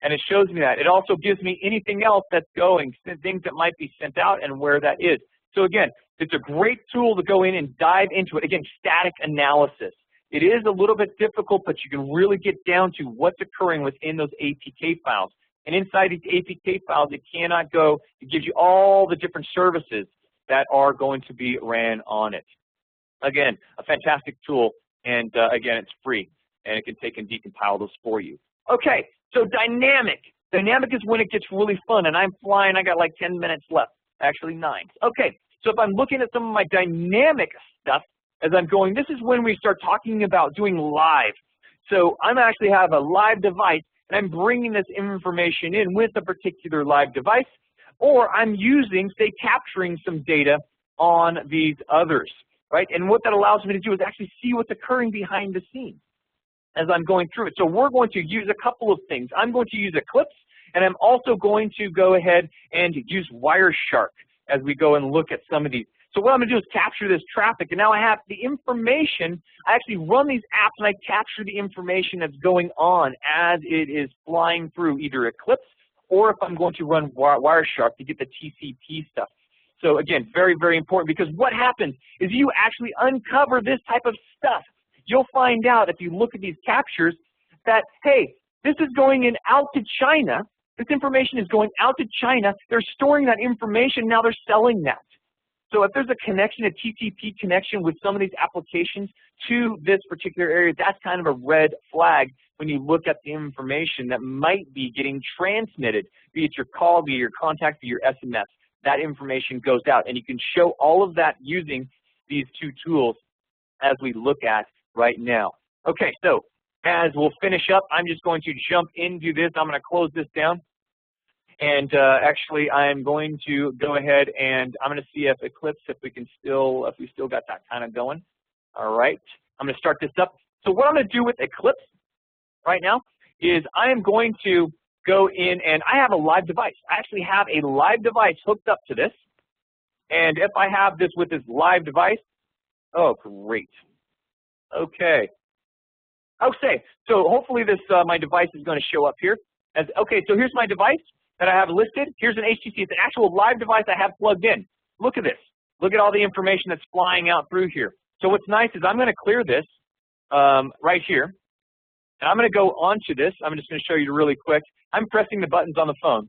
and it shows me that. It also gives me anything else that's going, things that might be sent out and where that is. So again, it's a great tool to go in and dive into it. Again, static analysis. It is a little bit difficult, but you can really get down to what's occurring within those APK files. And inside these APK files, it cannot go, it gives you all the different services that are going to be ran on it. Again, a fantastic tool, and again, it's free, and it can take and decompile those for you. Okay, so dynamic. Dynamic is when it gets really fun, and I'm flying. I got like 10 minutes left, actually 9. Okay, so if I'm looking at some of my dynamic stuff, as I'm going, this is when we start talking about doing live. So I'm actually have a live device, and I'm bringing this information in with a particular live device, or I'm using, say, capturing some data on these others, right? And what that allows me to do is actually see what's occurring behind the scenes as I'm going through it. So we're going to use a couple of things. I'm going to use Eclipse, and I'm also going to go ahead and use Wireshark as we go and look at some of these. So what I'm going to do is capture this traffic, and now I have the information. I actually run these apps, and I capture the information that's going on as it is flying through either Eclipse, or if I'm going to run Wireshark to get the TCP stuff. So again, very, very important, because what happens is you actually uncover this type of stuff. You'll find out if you look at these captures that, hey, this is going in out to China. This information is going out to China. They're storing that information. Now they're selling that. So if there's a connection, a TCP connection with some of these applications to this particular area, that's kind of a red flag when you look at the information that might be getting transmitted, be it your call, be it your contact, be it your SMS. That information goes out, and you can show all of that using these two tools as we look at right now. Okay, so as we'll finish up, I'm just going to jump into this. I'm going to close this down. And actually, I'm going to go ahead and I'm going to see if Eclipse, if we still got that kind of going. All right, I'm going to start this up. So what I'm going to do with Eclipse right now is I am going to go in, and I have a live device. I actually have a live device hooked up to this. And if I have this with this live device, oh, great. Okay. Okay, so hopefully this my device is going to show up here. Okay, so here's my device that I have listed. Here's an HTC. It's an actual live device I have plugged in. Look at this. Look at all the information that's flying out through here. So what's nice is I'm going to clear this right here. And I'm going to go onto this. I'm just going to show you really quick. I'm pressing the buttons on the phone.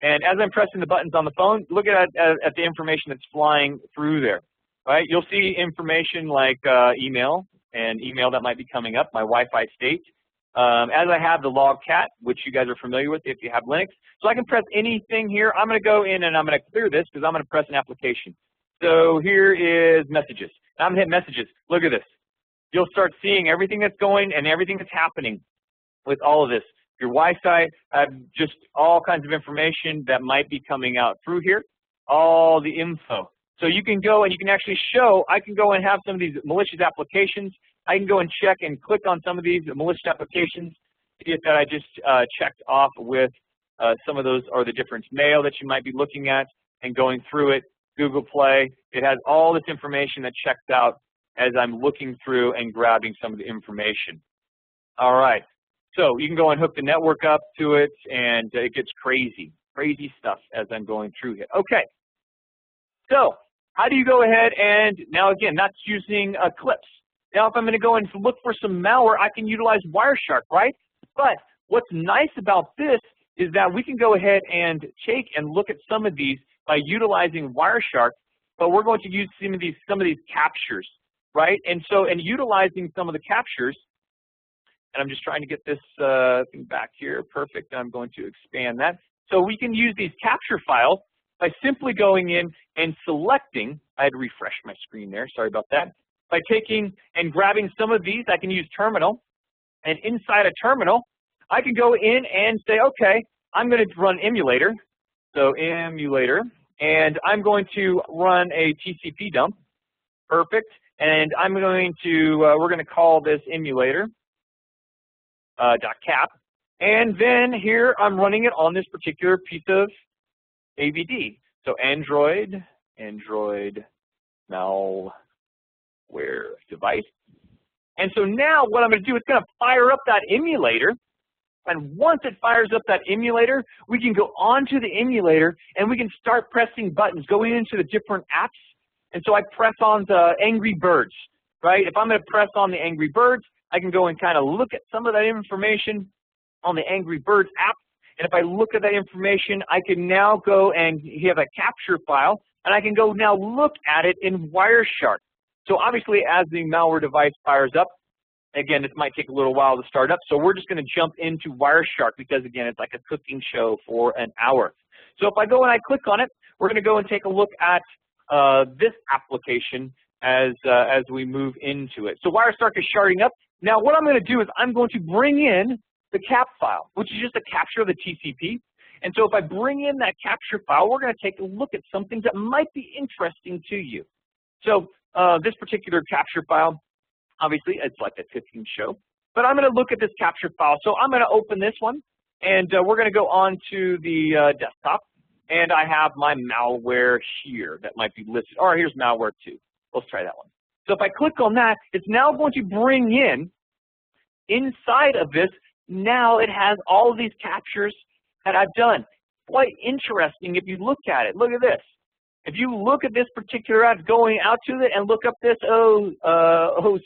And as I'm pressing the buttons on the phone, look at the information that's flying through there. Right? You'll see information like email and email that might be coming up, my Wi-Fi state. As I have the logcat, which you guys are familiar with if you have Linux. So I can press anything here. I'm going to go in and I'm going to clear this because I'm going to press an application. So here is messages. I'm going to hit messages. Look at this. You'll start seeing everything that's going and everything that's happening with all of this. Your Wi-Fi, just all kinds of information that might be coming out through here, all the info. So you can go and you can actually show, I can go and have some of these malicious applications I can go and check and click on some of these malicious applications, see if that I just checked off with some of those are the different mail that you might be looking at and going through it. Google Play, it has all this information that checks out as I'm looking through and grabbing some of the information. All right, so you can go and hook the network up to it, and it gets crazy stuff as I'm going through here. Okay, so how do you go ahead and, now again, that's using Clips. Now if I'm going to go and look for some malware, I can utilize Wireshark, right? But what's nice about this is that we can go ahead and take and look at some of these by utilizing Wireshark, but we're going to use some of these captures, right? And so, and utilizing some of the captures, and I'm just trying to get this thing back here. Perfect. I'm going to expand that. So we can use these capture files by simply going in and selecting. I had to refresh my screen there. Sorry about that. By taking and grabbing some of these, I can use Terminal. And inside a Terminal, I can go in and say, okay, I'm going to run Emulator. So Emulator. And I'm going to run a TCP dump. Perfect. And I'm going to, we're going to call this Emulator. .cap, and then here I'm running it on this particular piece of AVD. So Android malware device. And so now what I'm going to do is going to fire up that emulator, and once it fires up that emulator, we can go onto the emulator and we can start pressing buttons, going into the different apps. And so I press on the Angry Birds, right? If I'm going to press on the Angry Birds, I can go and kind of look at some of that information on the Angry Birds app. And if I look at that information, I can now go and have a capture file, and I can go now look at it in Wireshark. So obviously, as the malware device fires up, again, this might take a little while to start up. So we're just going to jump into Wireshark because, again, it's like a cooking show for an hour. So if I go and I click on it, we're going to go and take a look at this application as we move into it. So Wireshark is starting up. Now what I'm going to do is I'm going to bring in the cap file, which is just a capture of the TCP. And so if I bring in that capture file, we're going to take a look at some things that might be interesting to you. So this particular capture file, obviously it's like a cooking show, but I'm going to look at this capture file. So I'm going to open this one, and we're going to go on to the desktop, and I have my malware here that might be listed. Or here's malware 2. Let's try that one. So if I click on that, it's now going to bring in, inside of this, now it has all of these captures that I've done. Quite interesting if you look at it. Look at this. If you look at this particular app, going out to it and look up this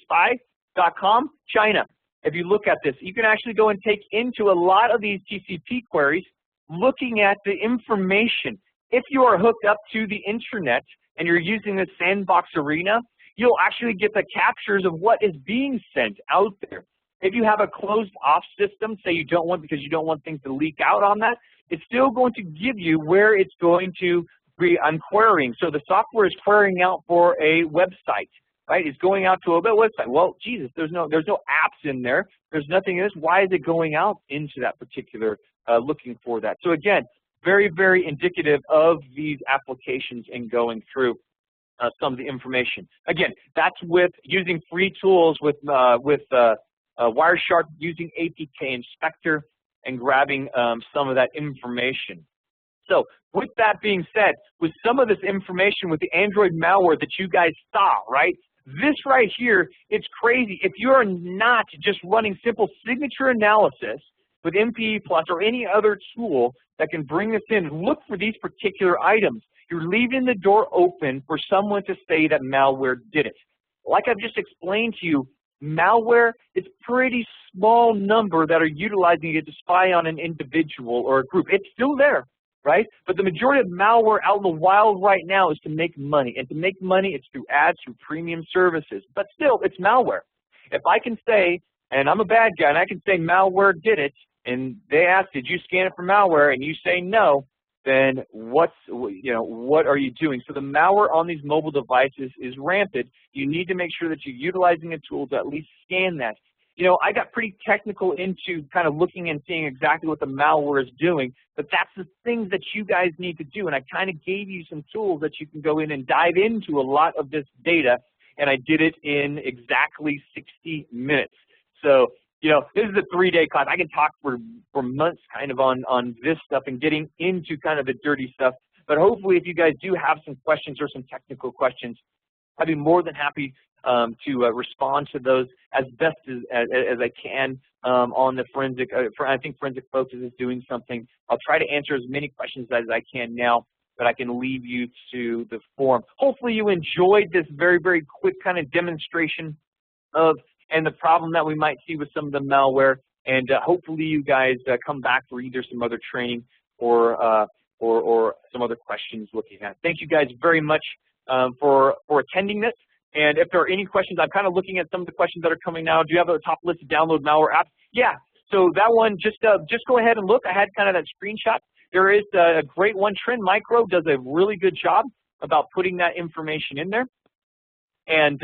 spy.com, China. If you look at this, you can actually go and take into a lot of these TCP queries, looking at the information. If you are hooked up to the internet and you're using the sandbox arena, you'll actually get the captures of what is being sent out there. If you have a closed off system, say you don't want, because you don't want things to leak out on that, it's still going to give you where it's going to be querying. So the software is querying out for a website, right? It's going out to a website. Well, Jesus, there's no apps in there. There's nothing in this. Why is it going out into that particular, looking for that? So again, very, very indicative of these applications and going through some of the information. Again, that's with using free tools with Wireshark, using APK Inspector, and grabbing some of that information. So with that being said, with some of this information with the Android malware that you guys saw, right? This right here, it's crazy. If you're not just running simple signature analysis with MPE Plus or any other tool that can bring this in, look for these particular items. You're leaving the door open for someone to say that malware did it. Like I've just explained to you, malware is a pretty small number that are utilizing it to spy on an individual or a group. It's still there, right? But the majority of malware out in the wild right now is to make money. And to make money, it's through ads, through premium services. But still, it's malware. If I can say, and I'm a bad guy, and I can say malware did it, and they ask, did you scan it for malware, and you say no, then what are you doing? So the malware on these mobile devices is rampant. You need to make sure that you're utilizing a tool to at least scan that. You know, I got pretty technical into kind of looking and seeing exactly what the malware is doing, but that's the things that you guys need to do. And I kind of gave you some tools that you can go in and dive into a lot of this data and I did it in exactly 60 minutes. So, you know, this is a 3-day class. I can talk for months kind of on this stuff and getting into kind of the dirty stuff. But hopefully if you guys do have some questions or some technical questions, I'd be more than happy to respond to those as best as I can on the forensic. I think Forensic Focus is doing something. I'll try to answer as many questions as I can now, but I can leave you to the forum. Hopefully you enjoyed this very, very quick kind of demonstration of and the problem that we might see with some of the malware, and hopefully you guys come back for either some other training or some other questions looking at. Thank you guys very much for attending this. And if there are any questions, I'm kind of looking at some of the questions that are coming now. Do you have a top list of download malware apps? Yeah. So that one, just go ahead and look. I had kind of that screenshot. There is a great one. Trend Micro does a really good job about putting that information in there. And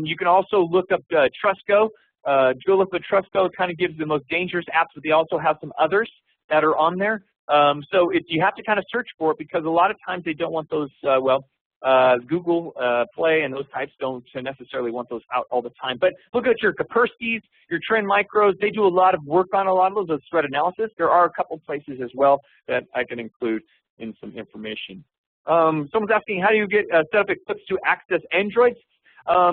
you can also look up Trustgo. Go look at Trustgo. It kind of gives the most dangerous apps, but they also have some others that are on there. So you have to kind of search for it because a lot of times they don't want those, Google Play and those types don't necessarily want those out all the time. But look at your Kaspersky's, your Trend Micros. They do a lot of work on a lot of those threat analysis. There are a couple places as well that I can include in some information. Someone's asking, how do you get set up Eclipse to access Androids?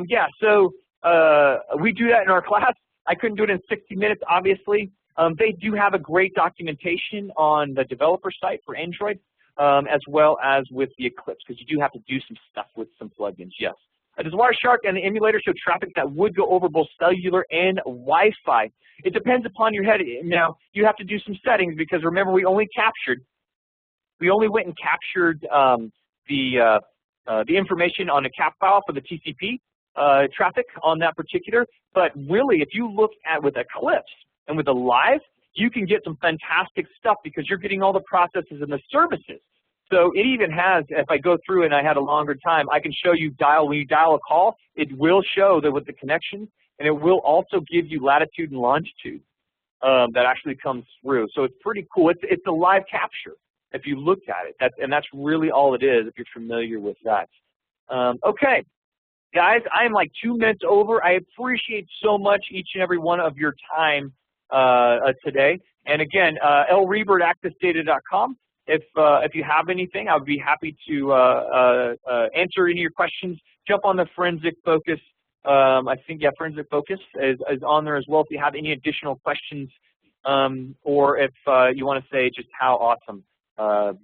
Yeah, so we do that in our class. I couldn't do it in 60 minutes, obviously. They do have a great documentation on the developer site for Android, as well as with the Eclipse, because you do have to do some stuff with some plugins, yes. Does Wireshark and the emulator show traffic that would go over both cellular and Wi-Fi? It depends upon your head. Now, you have to do some settings because remember, we only went and captured the information on a cap file for the TCP traffic on that particular. But really, if you look at with Eclipse and with the live, you can get some fantastic stuff because you're getting all the processes and the services. So it even has, if I go through and I had a longer time, I can show you when you dial a call, it will show that with the connections, and it will also give you latitude and longitude that actually comes through. So it's pretty cool. It's a live capture if you look at it, and that's really all it is if you're familiar with that. Okay, guys, I am like 2 minutes over. I appreciate so much each and every one of your time today. And again, lreber at AccessData.com. If you have anything, I would be happy to answer any of your questions. Jump on the Forensic Focus. I think, yeah, Forensic Focus is on there as well if you have any additional questions, or if you want to say just how awesome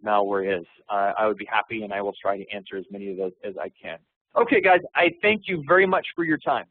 malware is. I would be happy, and I will try to answer as many of those as I can. Okay, guys, I thank you very much for your time.